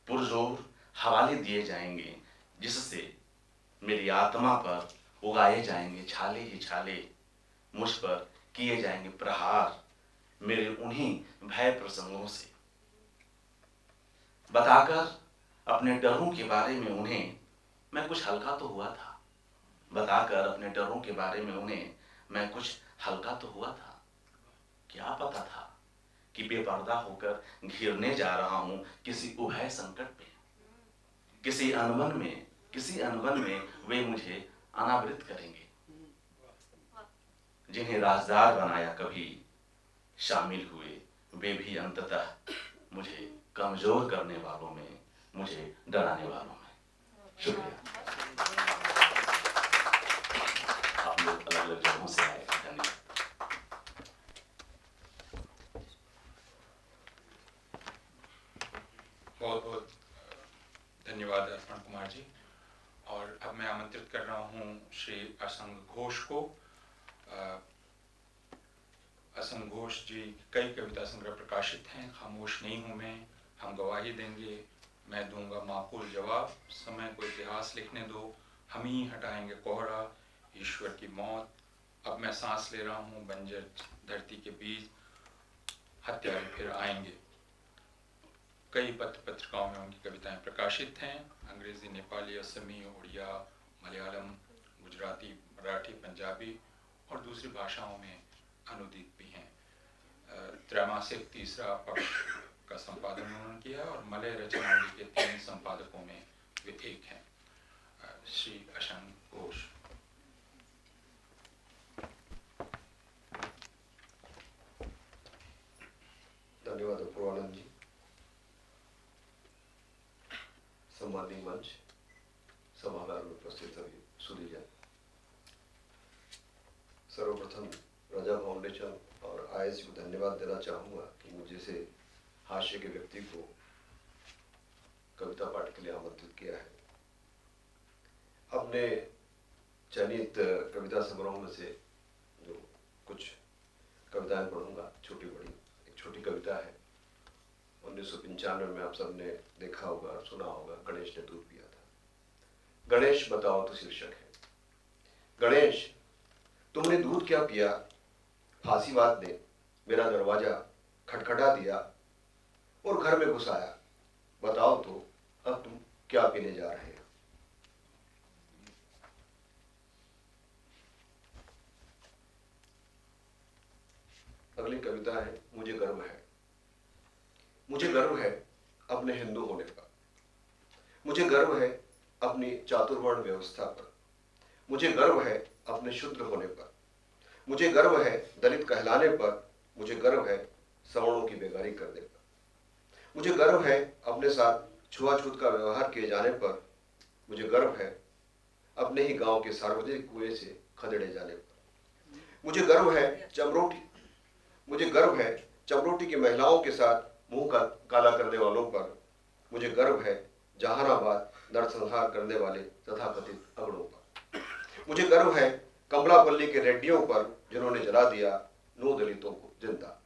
पुरजोर हवाले दिए जाएंगे जिससे मेरी आत्मा पर उगाए जाएंगे छाले ही छाले, मुझ पर किए जाएंगे प्रहार मेरे उन्हीं भय प्रसंगों से। बताकर अपने डरों के बारे में उन्हें मैं कुछ हल्का तो हुआ था, बताकर अपने डरों के बारे में उन्हें मैं कुछ हल्का तो हुआ था। क्या पता था कि बेपर्दा होकर घिरने जा रहा हूं किसी उभय संकट पे, किसी अनबन में वे मुझे अनावृत करेंगे। जिन्हें राजदार बनाया कभी शामिल हुए, वे भी अंततः मुझे कमजोर करने वालों में, मुझे डराने वालों में। शुक्रिया। आप लोग अलग अलग जगहों से आए, धन्यवाद। बहुत बहुत धन्यवाद अर्पण कुमार जी। और अब मैं आमंत्रित कर रहा हूँ श्री असंग घोष को। असंग घोष जी कई कविता संग्रह प्रकाशित हैं। खामोश नहीं हूँ मैं, हम गवाही देंगे, मैं दूंगा माकूल जवाब, समय को इतिहास लिखने दो, हम ही हटाएंगे कोहरा, ईश्वर की मौत, अब मैं सांस ले रहा हूँ, बंजर धरती के बीच, हत्यारे फिर आएंगे। कई पत्र पत्रिकाओं में उनकी कविताएं प्रकाशित हैं। अंग्रेजी, नेपाली, असमी, उड़िया, मलयालम, गुजराती, मराठी, पंजाबी और दूसरी भाषाओं में अनुदित भी हैं। त्रैमासिक तीसरा पक्ष का संपादन उन्होंने किया और मलय रचनावली के 3 संपादकों में वे एक हैं। श्री असंग घोष। धन्यवाद पूर्वानंद जी। सम्माननीय मंच, सभागार में उपस्थित सभी सुधीजन, सर्वप्रथम रजा फाउंडेशन और IISc को धन्यवाद देना चाहूँगा कि मुझे से हास्य के व्यक्ति को कविता पाठ के लिए आमंत्रित किया है। अपने चयनित कविता संग्रह में से जो कुछ कविताएं पढ़ूंगा, छोटी बड़ी। एक छोटी कविता है, 1995 में आप सबने देखा होगा, सुना होगा, गणेश ने दूध पिया था। गणेश बताओ तो शीर्षक है। गणेश, तुमने दूध क्या पिया? फांसीवाद ने मेरा दरवाजा खटखटा दिया और घर में घुस आया। बताओ तो अब तुम क्या पीने जा रहे हो? अगली कविता है, मुझे गर्व है। मुझे गर्व है अपने हिंदू होने पर, मुझे गर्व है अपनी चातुर्वर्ण व्यवस्था पर, मुझे गर्व है अपने शूद्र होने पर, मुझे गर्व है दलित कहलाने पर, मुझे गर्व है सवर्णों की बेगारी करने पर, मुझे गर्व है अपने साथ छुआछूत का व्यवहार किए जाने पर, मुझे गर्व है अपने ही गांव के सार्वजनिक कुएं से खदेड़े जाने पर, मुझे गर्व है चमरोटी की महिलाओं के साथ मुंह का काला करने वालों पर, मुझे गर्व है जहानाबाद नरसंहार करने वाले तथाकथित अगड़ों पर, मुझे गर्व है कमलापल्ली के रेड्डियों पर जिन्होंने जला दिया 9 दलितों को जिंदा,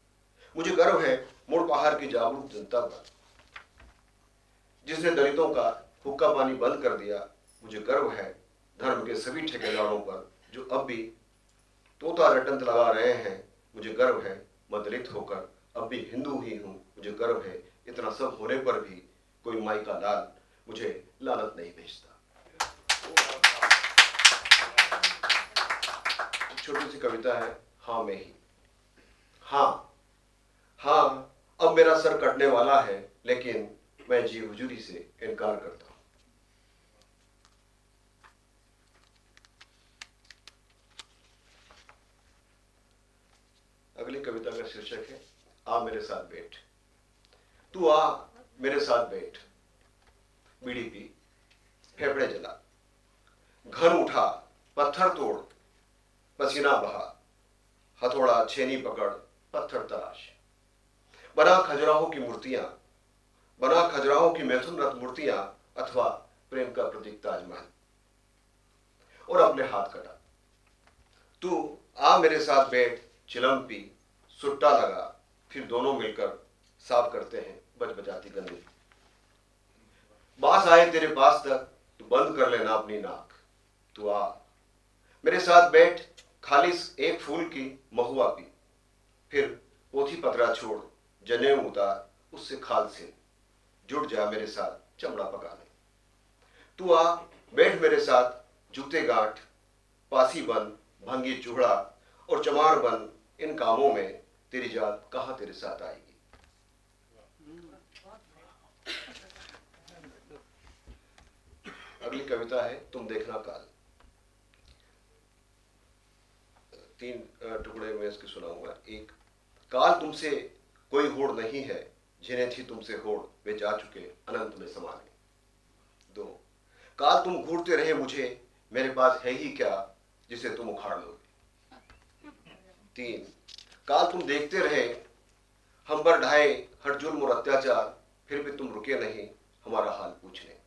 मुझे गर्व है मुड़ पहाड़ की जागरूक जनता पर जिसने दलितों का हुक्का पानी बंद कर दिया, मुझे गर्व है धर्म के सभी ठेकेदारों पर जो अब भी तोता रटंत लगा रहे हैं, मुझे गर्व है मैं दलित होकर अब भी हिंदू ही हूँ, मुझे गर्व है इतना सब होने पर भी कोई माई का लाल मुझे लानत नहीं भेजता। छोटी सी कविता है, हाँ मैं ही। हाँ अब मेरा सर कटने वाला है, लेकिन मैं जी हुजूरी से इनकार करता हूं। अगली कविता का शीर्षक है, आ मेरे साथ बैठ। तू आ मेरे साथ बैठ, बीड़ी पी, फेफड़े जला, घर उठा, पत्थर तोड़, पसीना बहा, हथौड़ा छेनी पकड़, पत्थर तराश, बना खजुराहों की मूर्तियां, बना खजुराहों की मैथुन रथ मूर्तियां, अथवा प्रेम का प्रतीक ताजमहल और अपने हाथ कटा। तू आ मेरे साथ बैठ, चिलम पी, सुट्टा लगा, फिर दोनों मिलकर साफ करते हैं बजबजाती गंदगी। बांस आए तेरे पास तक, तू बंद कर लेना अपनी नाक। तू आ मेरे साथ बैठ, खालिस एक फूल की महुआ पी, फिर पोथी पतरा छोड़, जनेऊ उतार, उससे खाल से जुड़ जा मेरे साथ चमड़ा पकाने। तू आ बैठ मेरे साथ, जूते गांठ, पासी बन, भंगी चूड़ा और चमार बन, इन कामों में तेरी जात कहां तेरे साथ आएगी। अगली कविता है तुम देखना काल। 3 टुकड़े में इसके सुनाऊंगा। 1, काल तुमसे कोई होड़ नहीं है, जिन्हें थी तुमसे होड़ वे जा चुके अनंत में समाने। 2, काल तुम घूरते रहे मुझे, मेरे पास है ही क्या जिसे तुम उखाड़ लोगे। 3, काल तुम देखते रहे हम पर ढाए हर जुल्म और अत्याचार, फिर भी तुम रुके नहीं हमारा हाल पूछने।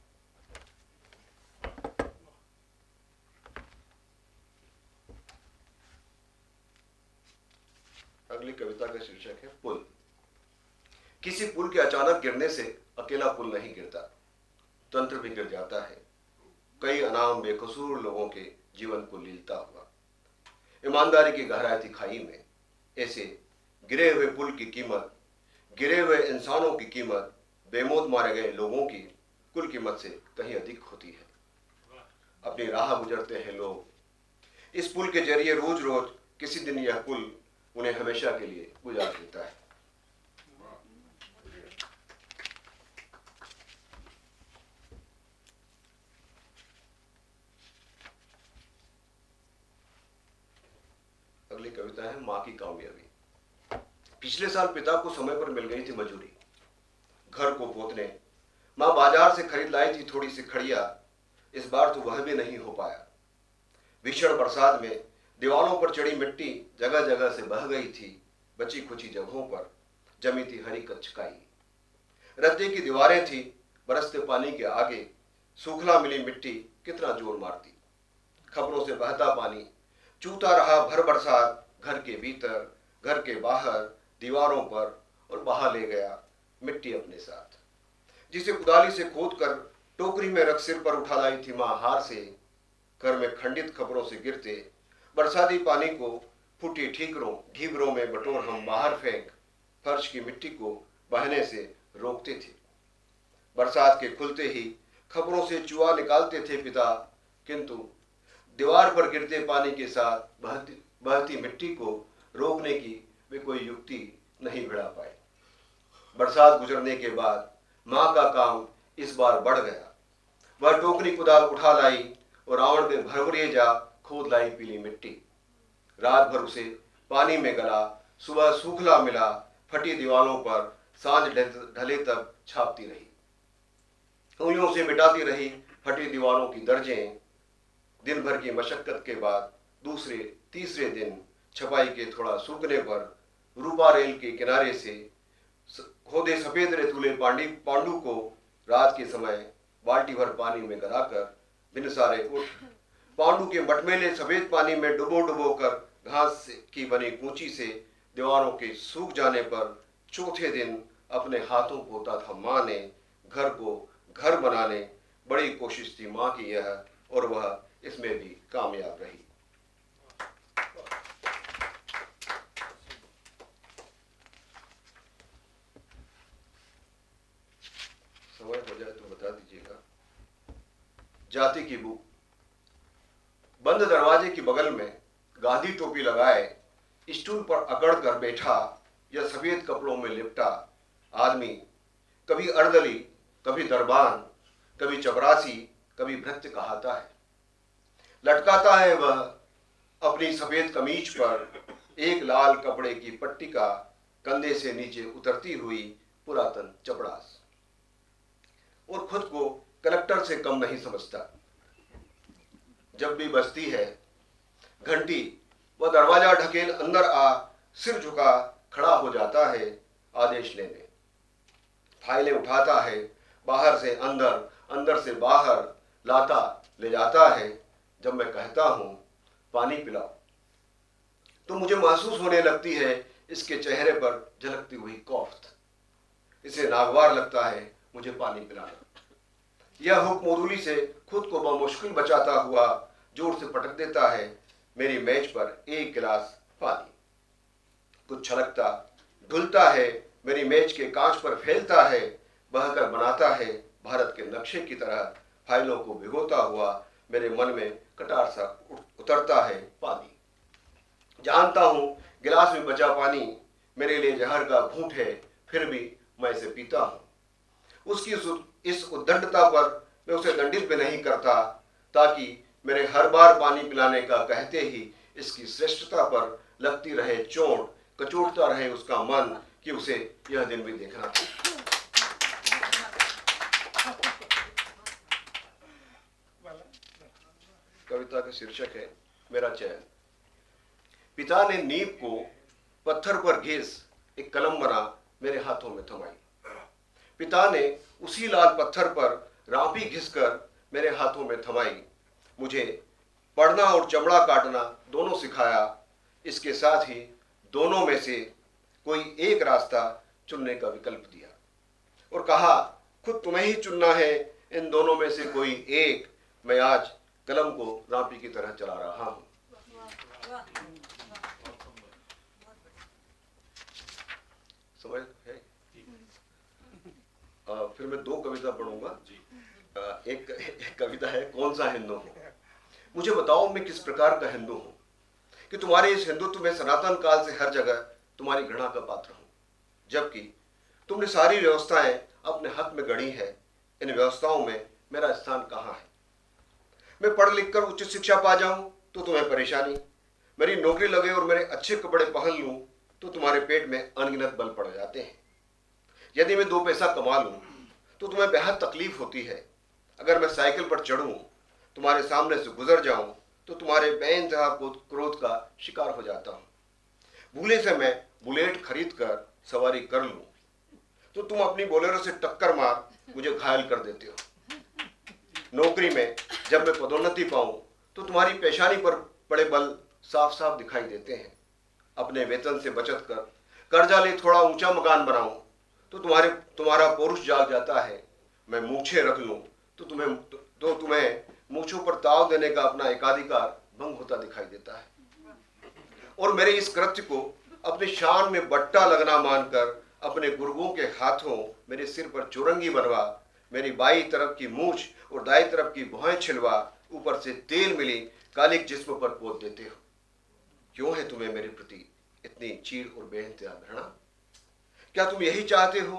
अगली कविता का शीर्षक है पुल। किसी पुल के अचानक गिरने से अकेला पुल नहीं गिरता, तंत्र भी गिर जाता है। कई अनाम बेकसूर लोगों के जीवन को लीलता हुआ ईमानदारी की गहराई थी खाई में। ऐसे गिरे हुए पुल की कीमत, गिरे हुए इंसानों की कीमत, बेमौत मारे गए लोगों की कुल कीमत से कहीं अधिक होती है। अपनी राह गुजरते हैं लोग इस पुल के जरिए रोज रोज, किसी दिन यह पुल उन्हें हमेशा के लिए गुजार देता है। अगली कविता है मां की कामयाबी। पिछले साल पिता को समय पर मिल गई थी मजूरी घर को पोतने। मां बाजार से खरीद लाई थी थोड़ी सी खड़िया, इस बार तो वह भी नहीं हो पाया। भीषण बरसात में दीवारों पर चढ़ी मिट्टी जगह जगह से बह गई थी। बची खुची जगहों पर जमी थी हरी कचकाई। रद्दे की दीवारें थी, बरसते पानी के आगे सूखला मिली मिट्टी कितना जोर मारती। खबरों से बहता पानी चूता रहा भर बरसात, घर के भीतर, घर के बाहर, दीवारों पर, और बहा ले गया मिट्टी अपने साथ, जिसे कुदाली से खोद कर टोकरी में रख सिर पर उठा लाई थी मां हार से। घर में खंडित खबरों से गिरते बरसाती पानी को फूटी ठीकरों ढीबरों में बटोर हम बाहर फेंक फर्श की मिट्टी को बहने से रोकते थे। बरसात के खुलते ही खबरों से चुआ निकालते थे पिता, किंतु दीवार पर गिरते पानी के साथ बहती मिट्टी को रोकने की वे कोई युक्ति नहीं भिड़ा पाए। बरसात गुजरने के बाद मां का काम इस बार बढ़ गया। वह टोकरी कुदाल उठा लाई और रावण में भरभरिए जा खोद लाई पीली मिट्टी। रात भर उसे पानी में गला, सुबह सूखला मिला, फटी दीवारों पर सांझ ढले तक छापती रही। उंगलियों से मिटाती रही फटी दीवारों की दर्जें। दिन भर की मशक्कत के बाद दूसरे तीसरे दिन छपाई के थोड़ा सूखने पर रूपा रेल के किनारे से खोदे सफेद रेतुले पांडु को रात के समय बाल्टी भर पानी में गलाकर बिन सारे उठ पांडु के मटमेले सफेद पानी में डुबो कर घास की बनी कूंची से दीवारों के सूख जाने पर चौथे दिन अपने हाथों पोता था मां ने। घर को घर बनाने बड़ी कोशिश थी मां की यह, और वह इसमें भी कामयाब रही। समय हो जाए तो बता दीजिएगा। जाति की बू। बंद दरवाजे के बगल में गांधी टोपी लगाए स्टूल पर अकड़ कर बैठा या सफेद कपड़ों में लिपटा आदमी, कभी अर्दली, कभी दरबान, कभी चपरासी, कभी भृत्य कहाता है। लटकाता है वह अपनी सफेद कमीज पर एक लाल कपड़े की पट्टी का कंधे से नीचे उतरती हुई पुरातन चपड़ास, और खुद को कलेक्टर से कम नहीं समझता। जब भी बजती है घंटी, वह दरवाजा ढकेल अंदर आ सिर झुका खड़ा हो जाता है आदेश लेने। फाइलें उठाता है बाहर से अंदर, अंदर से बाहर, लाता ले जाता है जब मैं कहता हूँ पानी पिलाओ, तो मुझे महसूस होने लगती है इसके चेहरे पर झलकती हुई कौफ्त। इसे नागवार लगता है मुझे पानी पिलाना। यह हुक्म उर्दूली से खुद को बमुश्किल बचाता हुआ जोर से पटक देता है मेरी मेज पर एक गिलास पानी। कुछ छलकता धुलता है मेरी मेज के कांच पर फैलता है, बहकर बनाता है भारत के नक्शे की तरह फाइलों को भिगोता हुआ मेरे मन में कटार सा उतरता है पानी। जानता हूं गिलास में बचा पानी मेरे लिए जहर का घूंट है, फिर भी मैं इसे पीता हूं। उसकी इस उद्दंडता पर मैं उसे दंडित भी नहीं करता, ताकि मेरे हर बार पानी पिलाने का कहते ही इसकी श्रेष्ठता पर लगती रहे चोट, कचोटता रहे उसका मन कि उसे यह दिन भी देखना था। कविता का शीर्षक है मेरा चैन। पिता ने नींव को पत्थर पर घिस एक कलम बना मेरे हाथों में थमाई। पिता ने उसी लाल पत्थर पर रापी घिसकर मेरे हाथों में थमाई। मुझे पढ़ना और चमड़ा काटना दोनों सिखाया। इसके साथ ही दोनों में से कोई एक रास्ता चुनने का विकल्प दिया और कहा खुद तुम्हें ही चुनना है इन दोनों में से कोई एक। मैं आज कलम को रापी की तरह चला रहा हूं। समझ है? फिर मैं दो कविता पढ़ूंगा। एक कविता है कौन सा हिंदू हूं। मुझे बताओ मैं किस प्रकार का हिंदू हूं कि तुम्हारे इस हिंदुत्व में सनातन काल से हर जगह तुम्हारी घृणा का पात्र हूं, जबकि तुमने सारी व्यवस्थाएं अपने हक में गढ़ी है। इन व्यवस्थाओं में मेरा स्थान कहाँ है? मैं पढ़ लिख कर उच्च शिक्षा पा जाऊं तो तुम्हें परेशानी, मेरी नौकरी लगे और मेरे अच्छे कपड़े पहन लूं तो तुम्हारे पेट में अनगिनत बल पड़ जाते हैं। यदि मैं 2 पैसा कमा लूं तो तुम्हें बेहद तकलीफ होती है। अगर मैं साइकिल पर चढ़ूं, तुम्हारे सामने से गुजर जाऊं तो तुम्हारे बेइंतहा क्रोध का शिकार हो जाता हूं। भूले से मैं बुलेट खरीद कर सवारी कर लूं तो तुम अपनी बोलेरो से टक्कर मार मुझे घायल कर देते हो। नौकरी में जब मैं पदोन्नति पाऊं तो तुम्हारी पेशानी पर पड़े बल साफ साफ दिखाई देते हैं। अपने वेतन से बचत कर कर्जा ले थोड़ा ऊंचा मकान बनाऊं तो तुम्हारा पौरुष जाग जाता है। मैं मूछें रख लूं तो तुम्हें मूछों पर ताव देने का अपना एकाधिकार भंग होता दिखाई देता है। और मेरे इस कृत्य को अपनी शान में बट्टा लगना मानकर अपने गुर्गों के हाथों मेरे सिर पर चौरंगी बनवा, मेरी बाई तरफ की मूछ और दाई तरफ की भौहें छिलवा, ऊपर से तेल मिली कालिक जिस्म पर पोत देते हो। क्यों है तुम्हें मेरे प्रति इतनी चीड़ और बेइंतहा घृणा? क्या तुम यही चाहते हो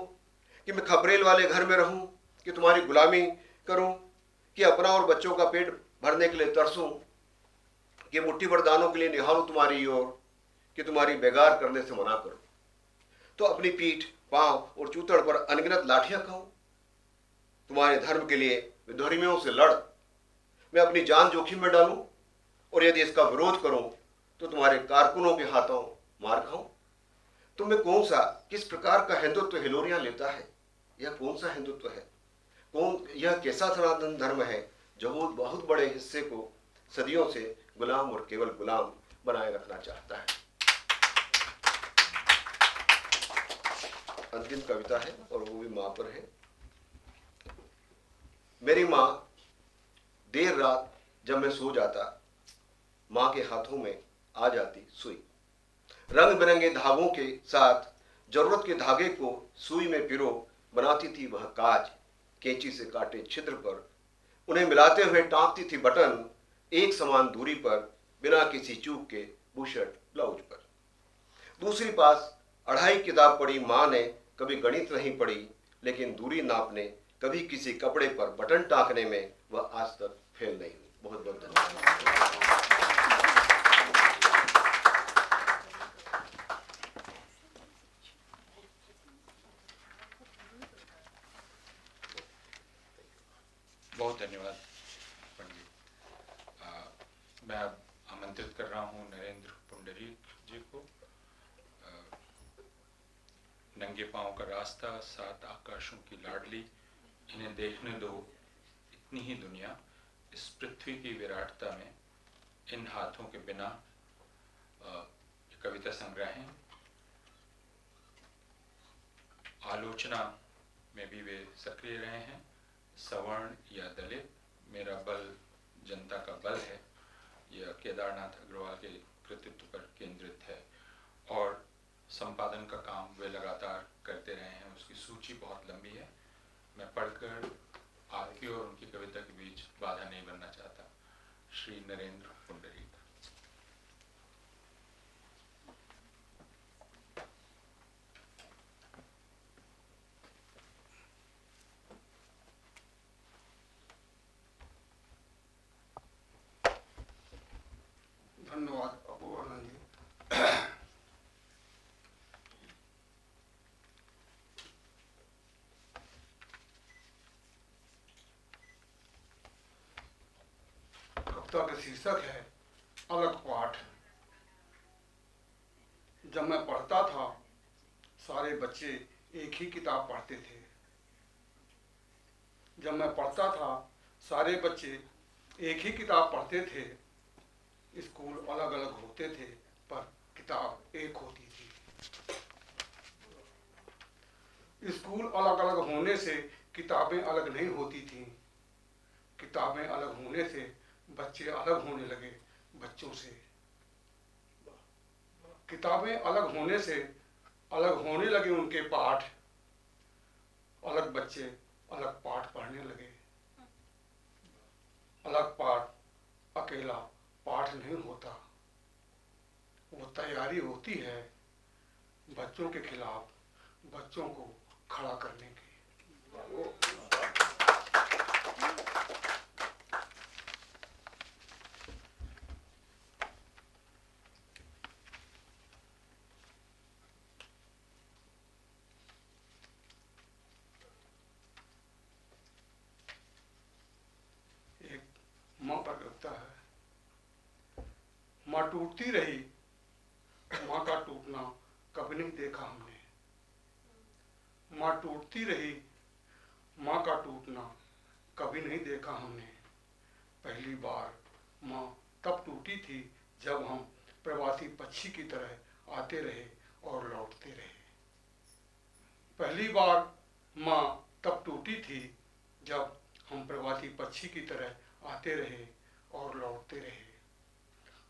कि मैं खपरेल वाले घर में रहूं, कि तुम्हारी गुलामी करूं, कि अपना और बच्चों का पेट भरने के लिए तरसूं, कि मुट्ठी भर दानों के लिए निहारूं तुम्हारी ओर, कि तुम्हारी बेगार करने से मना करूं? तो अपनी पीठ, पांव और चूतड़ पर अनगिनत लाठियां खाऊं? तुम्हारे धर्म के लिए विधर्मियों से लड़ मैं अपनी जान जोखिम में डालूं, और यदि इसका विरोध करूं तो तुम्हारे कारकुनों के हाथों मार खाऊं? तुम्हें कौन सा, किस प्रकार का हिंदुत्व हिलोरियां लेता है? यह कौन सा हिंदुत्व है? यह कैसा सनातन धर्म है जो बहुत बड़े हिस्से को सदियों से गुलाम और केवल गुलाम बनाए रखना चाहता है? अंतिम कविता है और वो भी मां पर है। मेरी मां देर रात जब मैं सो जाता, मां के हाथों में आ जाती सुई। रंग बिरंगे धागों के साथ जरूरत के धागे को सुई में पिरो बनाती थी वह काज। कैंची से काटे छिद्र पर उन्हें मिलाते हुए टांकती थी बटन, एक समान दूरी पर, बिना किसी चूक के बुशर्ट ब्लाउज पर। दूसरी पास 2.5 किताब पढ़ी मां ने, कभी गणित नहीं पढ़ी, लेकिन दूरी नापने, कभी किसी कपड़े पर बटन टांकने में वह आज तक फेल नहीं हुई। बहुत बहुत धन्यवाद। बहुत धन्यवाद पंडित। मैं अब आमंत्रित कर रहा हूँ नरेंद्र पुंडरीक जी को। नंगे पांव का रास्ता, 7 आकाशों की लाडली, इन्हें देखने दो इतनी ही दुनिया, इस पृथ्वी की विराटता में इन हाथों के बिना कविता संग्रह है। आलोचना में भी वे सक्रिय रहे हैं। सवर्ण या दलित, मेरा बल जनता का बल है, यह केदारनाथ अग्रवाल के कृतित्व पर केंद्रित है और संपादन का काम वे लगातार करते रहे हैं। उसकी सूची बहुत लंबी है, मैं पढ़कर आपकी और उनकी कविता के बीच बाधा नहीं बनना चाहता। श्री नरेंद्र पुंडरीक। धन्यवाद अपूर्वानंद जी। कविता का शीर्षक है अलग पाठ। जब मैं पढ़ता था सारे बच्चे एक ही किताब पढ़ते थे। जब मैं पढ़ता था सारे बच्चे एक ही किताब पढ़ते थे। स्कूल अलग अलग होते थे पर किताब एक होती थी। स्कूल अलग अलग होने से किताबें अलग नहीं होती थीं। किताबें अलग होने से बच्चे अलग होने लगे बच्चों से। किताबें अलग होने से अलग होने लगे उनके पाठ। अलग बच्चे अलग पाठ पढ़ने लगे। अलग पाठ अकेला पाठ नहीं होता, वो तैयारी होती है बच्चों के खिलाफ बच्चों को खड़ा करने की। एक माँ पर कविता है। माँ टूटती रही, माँ का टूटना कभी नहीं देखा हमने। माँ टूटती रही, माँ का टूटना कभी नहीं देखा हमने। पहली बार माँ तब टूटी थी जब हम प्रवासी पक्षी की तरह आते रहे और लौटते रहे। पहली बार माँ तब टूटी थी जब हम प्रवासी पक्षी की तरह आते रहे और लौटते रहे।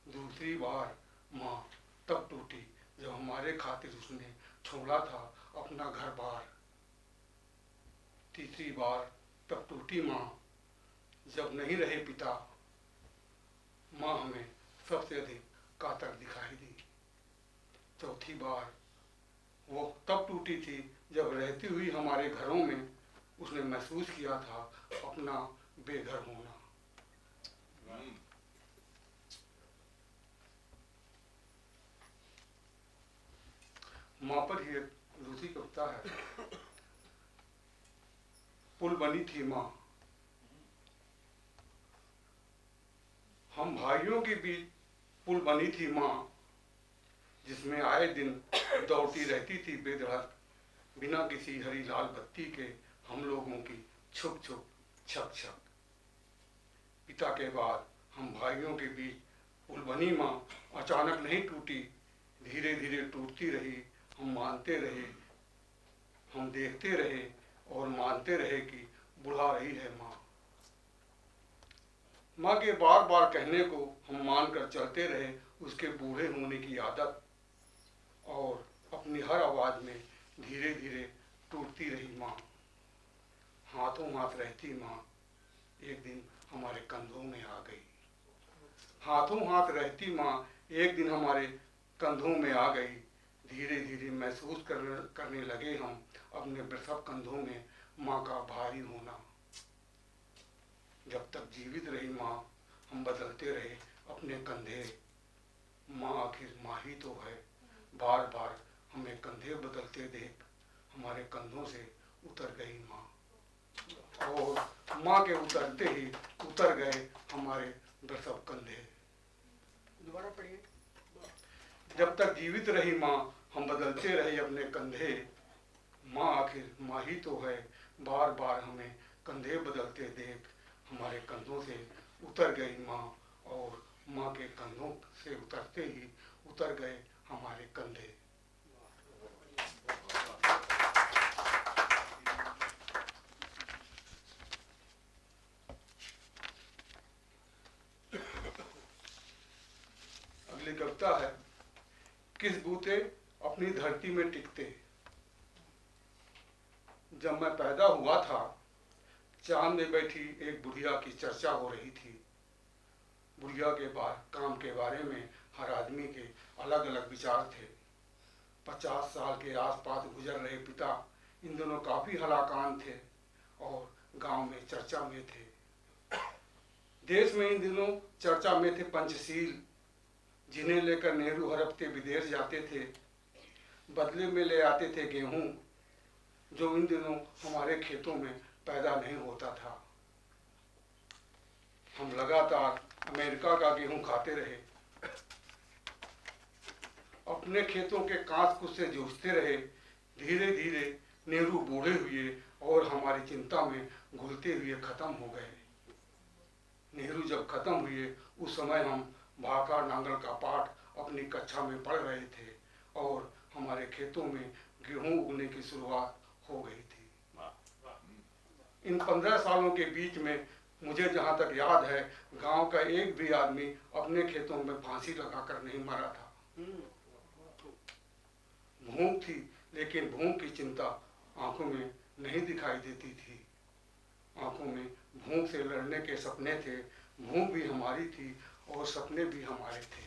दूसरी बार माँ तब टूटी जब हमारे खातिर उसने छोड़ा था अपना घर बार। तीसरी बार तब टूटी माँ जब नहीं रहे पिता। माँ हमें सबसे अधिक कातर दिखाई दी। चौथी बार वो तब टूटी थी जब रहती हुई हमारे घरों में उसने महसूस किया था अपना बेघर होना। माँ पर ही एक दूसरी कविता है। पुल बनी थी माँ, हम भाइयों के बीच पुल बनी थी माँ, जिसमें आए दिन दौड़ती रहती थी बेधड़क बिना किसी हरी लाल बत्ती के हम लोगों की छुप छुप छक छक। पिता के बाद हम भाइयों के बीच पुल बनी माँ अचानक नहीं टूटी, धीरे धीरे टूटती रही। हम मानते रहे, हम देखते रहे और मानते रहे कि बुढ़ा रही है माँ। माँ के बार बार कहने को हम मानकर चलते रहे उसके बूढ़े होने की आदत, और अपनी हर आवाज में धीरे धीरे टूटती रही माँ। हाथों हाथ रहती माँ एक दिन हमारे कंधों में आ गई। हाथों हाथ रहती माँ एक दिन हमारे कंधों में आ गई। धीरे धीरे महसूस करने लगे हम अपने प्रसव कंधों में माँ का भारी होना। जब तक जीवित रही माँ हम बदलते रहे अपने कंधे। माँ आखिर माँ ही तो है, बार बार हमें कंधे बदलते देख हमारे कंधों से उतर गई माँ, और माँ के उतरते ही उतर गए हमारे प्रसव कंधे। दोबारा पढ़िए। जब तक जीवित रही माँ हम बदलते रहे अपने कंधे। माँ आखिर माँ ही तो है, बार बार हमें कंधे बदलते देख हमारे कंधों से उतर गई माँ, और माँ के कंधों से उतरते ही उतर गए हमारे कंधे। अगली कविता है, किस बूते अपनी धरती में टिकते। जब मैं पैदा हुआ था, चांद में बैठी एक बुढ़िया की चर्चा हो रही थी। बुढ़िया के काम के बारे में हर आदमी के अलग अलग विचार थे। 50 साल के आसपास गुजर रहे पिता इन दिनों काफी हलाकान थे और गांव में चर्चा में थे। देश में इन दिनों चर्चा में थे पंचशील, जिन्हें लेकर नेहरू हर हफ्ते विदेश जाते थे। बदले में ले आते थे गेहूं, जो इन दिनों हमारे खेतों में पैदा नहीं होता था। हम लगातार अमेरिका का गेहूं खाते रहे, अपने खेतों के कांच कुछ से जूझते रहे। धीरे धीरे नेहरू बूढ़े हुए और हमारी चिंता में घुलते हुए खत्म हो गए। नेहरू जब खत्म हुए, उस समय हम भाका नांगल का पाठ अपनी कक्षा में पढ़ रहे थे और हमारे खेतों में गेहूं उगने की शुरुआत हो गई थी। इन 15 सालों के बीच में मुझे जहाँ तक याद है, गांव का एक भी आदमी अपने खेतों में फांसी लगाकर नहीं मरा था। भूख थी, लेकिन भूख की चिंता आंखों में नहीं दिखाई देती थी। आंखों में भूख से लड़ने के सपने थे। भूख भी हमारी थी और सपने भी हमारे थे।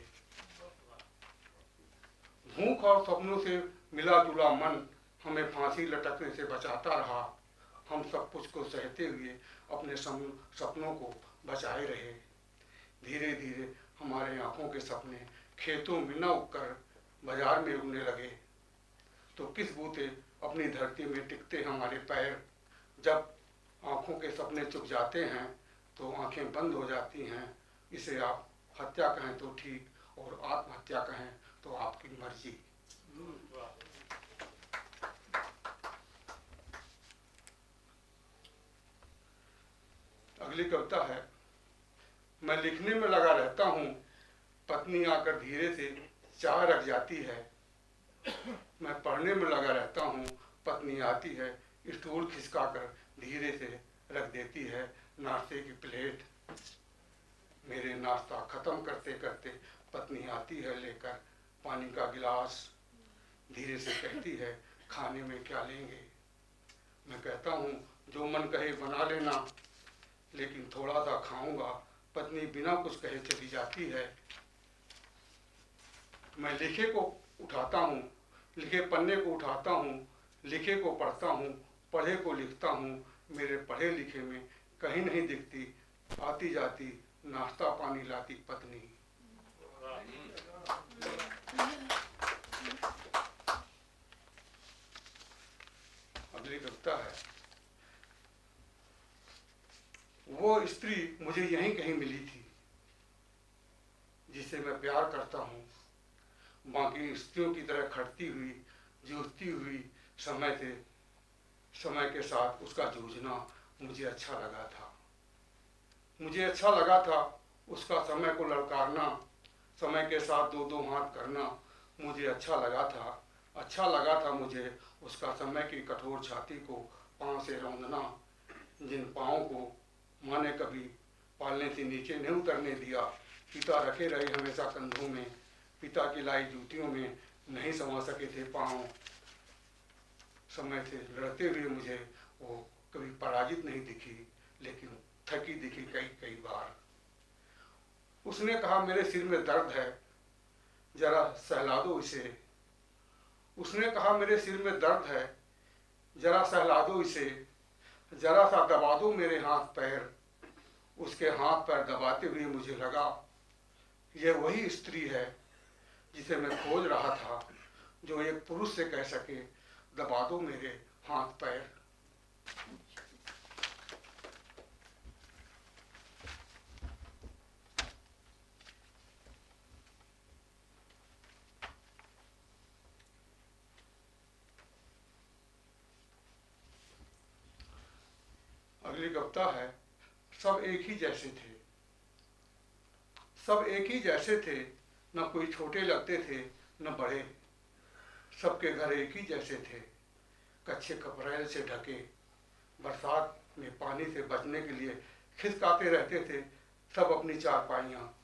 भूख और सपनों से मिला जुला मन हमें फांसी लटकने से बचाता रहा। हम सब कुछ को सहते हुए अपने सपनों को बचाए रहे। धीरे धीरे हमारे आंखों के सपने खेतों में न उगकर बाजार में उगने लगे। तो किस बूते अपनी धरती में टिकते हमारे पैर। जब आंखों के सपने चुक जाते हैं तो आंखें बंद हो जाती हैं। इसे आप हत्या कहें तो ठीक, और आत्महत्या कहें तो आपकी मर्जी। अगली कविता है, मैं लिखने में लगा रहता हूँ, पत्नी आकर धीरे से चाय रख जाती है। मैं पढ़ने में लगा रहता हूँ, पत्नी आती है, स्टूल खिसकाकर धीरे से रख देती है नाश्ते की प्लेट। मेरे नाश्ता खत्म करते करते पत्नी आती है लेकर पानी का गिलास। धीरे से कहती है, खाने में क्या लेंगे। मैं कहता हूँ, जो मन कहे बना लेना, लेकिन थोड़ा सा खाऊंगा। पत्नी बिना कुछ कहे चली जाती है। मैं लिखे को उठाता हूँ, लिखे पन्ने को उठाता हूँ, लिखे को पढ़ता हूँ, पढ़े को लिखता हूँ। मेरे पढ़े लिखे में कहीं नहीं दिखती आती जाती नाश्ता पानी लाती पत्नी। अगली कविता है, वो स्त्री मुझे यहीं कहीं मिली थी जिसे मैं प्यार करता हूँ। बाकी स्त्रियों की तरह खड़ती हुई, जूझती हुई, समय के साथ उसका जूझना मुझे अच्छा लगा था। मुझे अच्छा लगा था उसका समय को ललकारना, समय के साथ दो दो हाथ करना मुझे अच्छा लगा था। अच्छा लगा था मुझे उसका समय की कठोर छाती को पाँव से रौंदना, जिन पाँव को माँ ने कभी पालने से नीचे नहीं उतरने दिया। पिता रखे रहे हमेशा कंधों में, पिता की लाई जूतियों में नहीं समा सके थे पाँव। समय से लड़ते हुए मुझे वो कभी पराजित नहीं दिखी, लेकिन थकी दिखी कई बार। उसने कहा, मेरे सिर में दर्द है, जरा सहला दो इसे। उसने कहा, मेरे सिर में दर्द है, जरा सहला दो इसे। जरा सा दबा दो मेरे हाथ पैर। उसके हाथ पैर दबाते हुए मुझे लगा, यह वही स्त्री है जिसे मैं खोज रहा था, जो एक पुरुष से कह सके, दबा दो मेरे हाथ पैर। अगली कविता है, सब एक ही जैसे थे। सब एक ही जैसे थे, न कोई छोटे लगते थे न बड़े, सबके घर एक ही जैसे थे, कच्चे कपड़े से ढके, बरसात में पानी से बचने के लिए खिसकाते रहते थे सब अपनी चारपाइयाँ।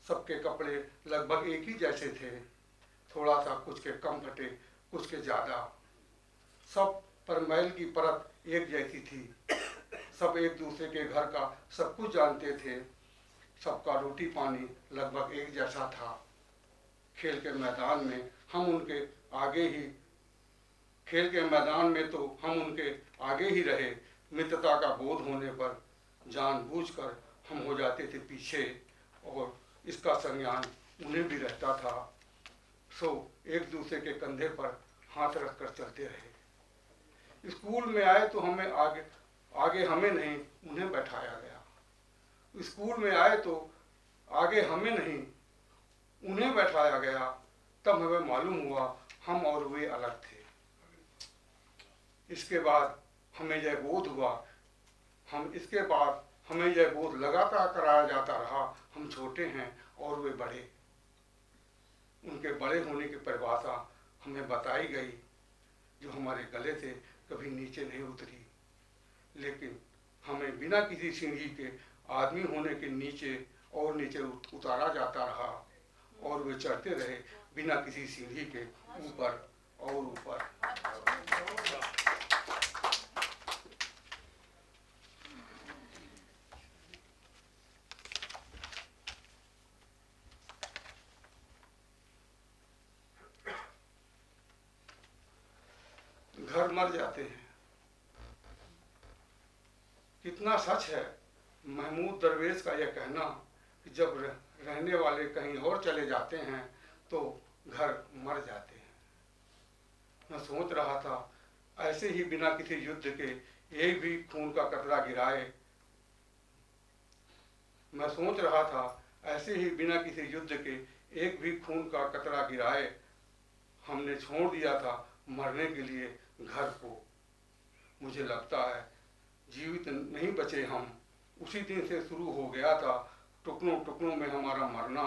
सबके कपड़े लगभग एक ही जैसे थे, थोड़ा सा कुछ के कम फटे कुछ के ज़्यादा, सब पर मैल की परत एक जैसी थी। सब एक दूसरे के घर का सब कुछ जानते थे, सबका रोटी पानी लगभग एक जैसा था। खेल के मैदान में हम उनके आगे ही खेल के मैदान में तो हम उनके आगे ही रहे। मित्रता का बोध होने पर जानबूझकर हम हो जाते थे पीछे, और इसका संज्ञान उन्हें भी रहता था। सो एक दूसरे के कंधे पर हाथ रखकर चलते रहे। स्कूल में आए तो हमें आगे हमें नहीं उन्हें बैठाया गया। स्कूल में आए तो आगे हमें नहीं उन्हें बैठाया गया। तब हमें मालूम हुआ हम और वे अलग थे। इसके बाद हमें यह बोध हुआ हमें यह बोध लगातार कराया जाता रहा, हम छोटे हैं और वे बड़े। उनके बड़े होने की परिभाषा हमें बताई गई, जो हमारे गले से कभी नीचे नहीं उतरी, लेकिन हमें बिना किसी सीढ़ी के आदमी होने के नीचे और नीचे उतारा जाता रहा, और वे चढ़ते रहे बिना किसी सीढ़ी के ऊपर और ऊपर। घर मर जाते हैं। कितना सच है महमूद दरवेश का यह कहना कि जब रहने वाले कहीं और चले जाते हैं तो घर मर जाते हैं। मैं सोच रहा था ऐसे ही बिना किसी युद्ध के एक भी खून का कतरा गिराए एक भी खून का कतरा गिराए हमने छोड़ दिया था मरने के लिए घर को। मुझे लगता है जीवित नहीं बचे हम। उसी दिन से शुरू हो गया था टुकड़ों टुकड़ों में हमारा मरना।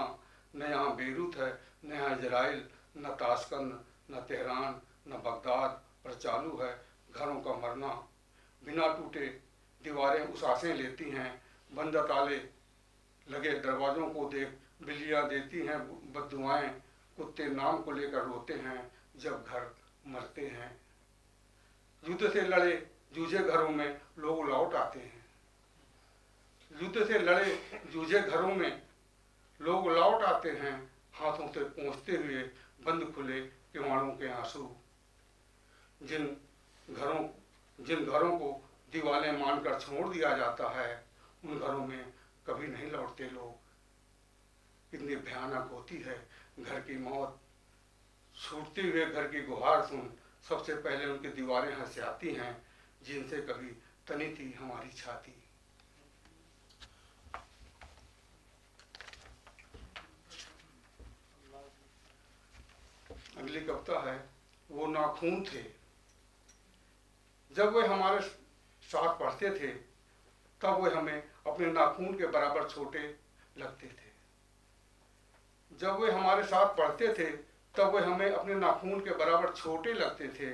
न यहाँ बेरूत है, न यहाँ इजराइल, न ताशकंद, न तेहरान, न बगदाद पर चालू है घरों का मरना। बिना टूटे दीवारें उसासें लेती हैं, बंद ताले लगे दरवाज़ों को देख बिल्लियाँ देती हैं बद्दुआएं, कुत्ते नाम को लेकर रोते हैं जब घर मरते हैं। युद्ध से लड़े जूझे घरों में लोग लौट आते हैं। युद्ध से लड़े जूझे घरों में लोग लौट आते हैं, हाथों से पोंछते हुए बंद खुले किवाड़ों के आंसू। जिन घरों को दीवारें मानकर छोड़ दिया जाता है, उन घरों में कभी नहीं लौटते लोग। कितनी भयानक होती है घर की मौत। छूटते हुए घर की गुहार सुन सबसे पहले उनकी दीवारें हंसियाती हैं, जिनसे कभी तनी थी हमारी छाती। अगली कविता है वो नाखून थे। जब वे हमारे साथ पढ़ते थे तब वे हमें अपने नाखून के बराबर छोटे लगते थे। जब वे हमारे साथ पढ़ते थे तब वे हमें अपने नाखून के बराबर छोटे लगते थे।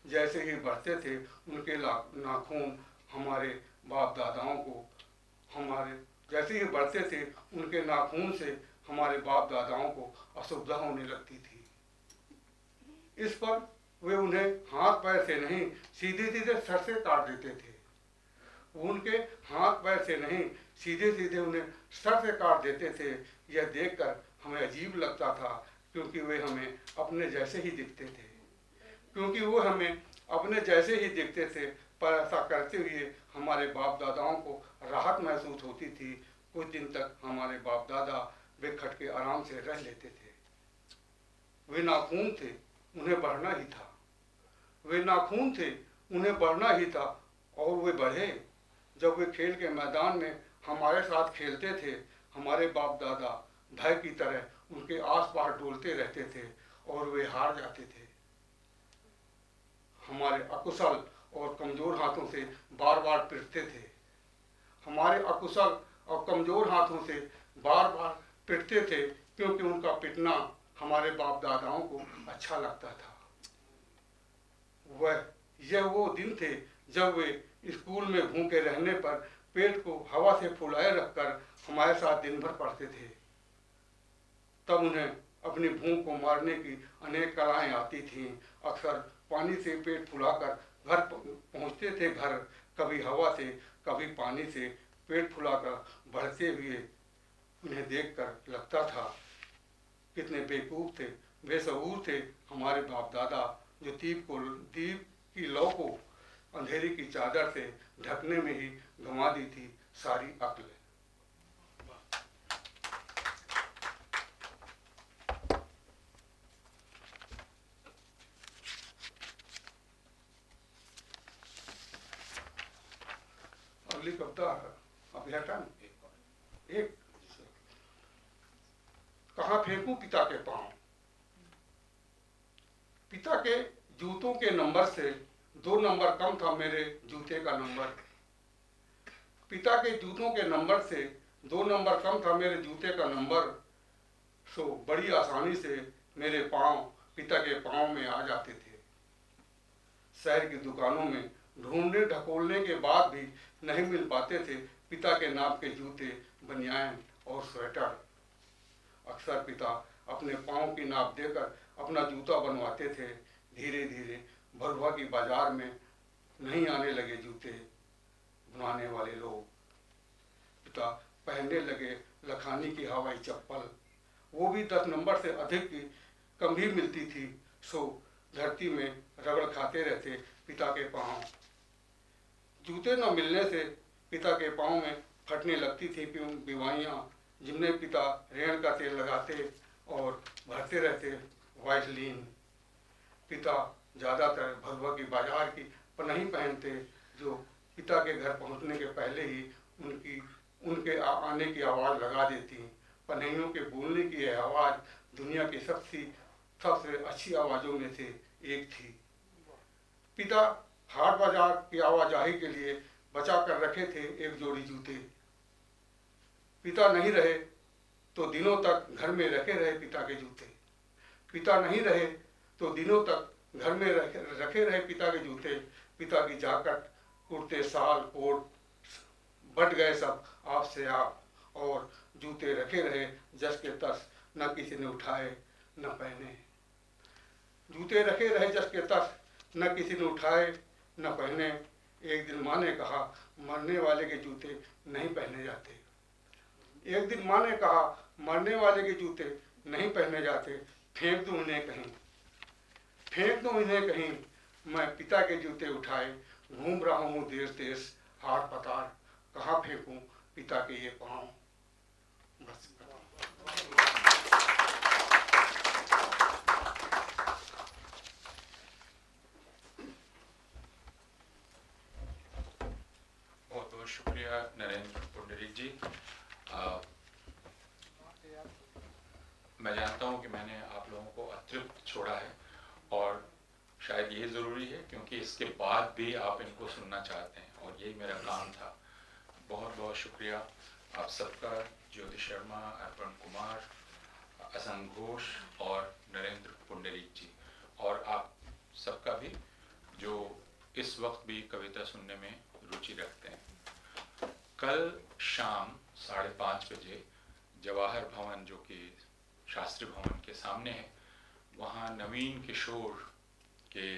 जैसे ही बढ़ते थे उनके नाखून हमारे बाप दादाओं को असुविधा होने लगती थी। इस पर वे उन्हें हाथ पैर से नहीं सीधे सीधे सर से काट देते थे। उनके हाथ पैर से नहीं सीधे सीधे उन्हें सर से काट देते थे। यह देखकर हमें अजीब लगता था, क्योंकि वे हमें अपने जैसे ही दिखते थे। पर ऐसा करते हुए हमारे बाप दादाओं को राहत महसूस होती थी। कुछ दिन तक हमारे बाप दादा बेखट के आराम से रह लेते थे। वे नाखून थे, उन्हें बढ़ना ही था और वे बढ़े। जब वे खेल के मैदान में हमारे साथ खेलते थे, हमारे बाप दादा भय की तरह उनके आसपास डोलते रहते थे और वे हार जाते थे। हमारे अकुशल और कमजोर हाथों से बार बार पीटते थे। बार बार पिटते थे, क्योंकि उनका पिटना हमारे बाप दादाओं को अच्छा लगता था। यह वो दिन थे जब वे स्कूल में भूखे रहने पर पेट को हवा से फुलाए रखकर हमारे साथ दिन भर पढ़ते थे। तब उन्हें अपनी भूख को मारने की अनेक कलाएं आती थीं। अक्सर पानी से पेट फुलाकर घर पहुंचते थे। घर कभी हवा से कभी पानी से पेट फुलाकर बढ़ते हुए उन्हें देखकर लगता था कितने बेवकूफ थे, बेशऊर थे हमारे बाप दादा, जो दीप की लौ को अंधेरे की चादर से ढकने में ही गंवा दी थी सारी अक्ल। अगली कविता अभियान एक, कहाँ फेंकूं पिता के पांव। पिता के जूतों के नंबर से 2 नंबर कम था मेरे जूते का नंबर। पिता के जूतों के नंबर से 2 नंबर कम था मेरे जूते का नंबर। सो बड़ी आसानी से मेरे पांव पिता के पांव में आ जाते थे। शहर की दुकानों में ढूंढने ढकोलने के बाद भी नहीं मिल पाते थे पिता के नाप के जूते, बनियान और स्वेटर। अक्सर पिता अपने पांव की नाप देकर अपना जूता बनवाते थे। धीरे धीरे भरुआ की बाजार में नहीं आने लगे जूते बनाने वाले लोग। पिता पहनने लगे लखानी की हवाई चप्पल, वो भी 10 नंबर से अधिक की कम ही मिलती थी। सो धरती में रगड़ खाते रहते पिता के पांव। जूते न मिलने से पिता के पांव में फटने लगती थी बीमारियां, जिनमें पिता रेड़ का तेल लगाते और भरते रहते वाइसलीन। पिता ज़्यादातर भरुआ की बाजार की पनाही पहनते, जो पिता के घर पहुंचने के पहले ही उनके आने की आवाज़ लगा देती। पनहियों के बोलने की यह आवाज़ दुनिया की सबसे अच्छी आवाज़ों में से एक थी। पिता हाट बाजार की आवाजाही के लिए बचा कर रखे थे एक जोड़ी जूते। पिता नहीं रहे तो दिनों तक घर में रखे रहे पिता के जूते। पिता नहीं रहे तो दिनों तक घर में रखे रहे पिता के जूते। पिता की जाकट, कुर्ते, साल, कोट बट गए सब आप से आप, और जूते रखे रहे जस के तस, न किसी ने उठाए न पहने। जूते रखे रहे जस के तस, न किसी ने उठाए न पहने। एक दिन माँ ने कहा, मरने वाले के जूते नहीं पहने जाते। एक दिन माँ ने कहा, मरने वाले के जूते नहीं पहने जाते, फेंक दो उन्हें कहीं, फेंक दो इन्हें कहीं। मैं पिता के जूते उठाए घूम रहा हूँ देश देश, हाट पतार, कहाँ फेंकूं पिता के ये पाँव। बस। बहुत बहुत शुक्रिया नरेंद्र पुंडरीक जी। मैं जानता हूं कि मैंने आप लोगों को अतृप्त छोड़ा है, और शायद ये ज़रूरी है क्योंकि इसके बाद भी आप इनको सुनना चाहते हैं, और यही मेरा काम था। बहुत बहुत शुक्रिया आप सबका, ज्योति शर्मा, अर्पण कुमार, असंग घोष और नरेंद्र पुंडरीक जी, और आप सबका भी जो इस वक्त भी कविता सुनने में रुचि रखते हैं। कल शाम 5:30 बजे जवाहर भवन, जो कि शास्त्री भवन के सामने है, वहाँ नवीन किशोर के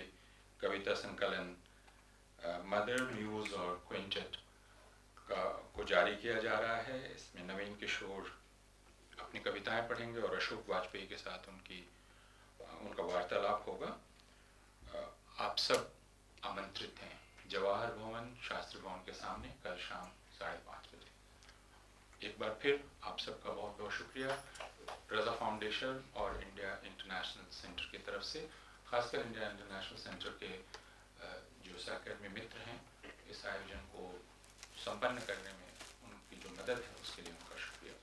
कविता संकलन मदर, म्यूज और क्विंटेट को जारी किया जा रहा है। इसमें नवीन किशोर अपनी कविताएं पढ़ेंगे और अशोक वाजपेयी के साथ उनका वार्तालाप होगा। आप सब आमंत्रित हैं जवाहर भवन, शास्त्री भवन के सामने कल शाम 5:30 बजे। एक बार फिर आप सबका बहुत बहुत शुक्रिया रजा फाउंडेशन और इंडिया इंटरनेशनल सेंटर की तरफ से, खासकर इंडिया इंटरनेशनल सेंटर के जो सहकर्मी मित्र हैं, इस आयोजन को संपन्न करने में उनकी जो मदद है उसके लिए उनका शुक्रिया।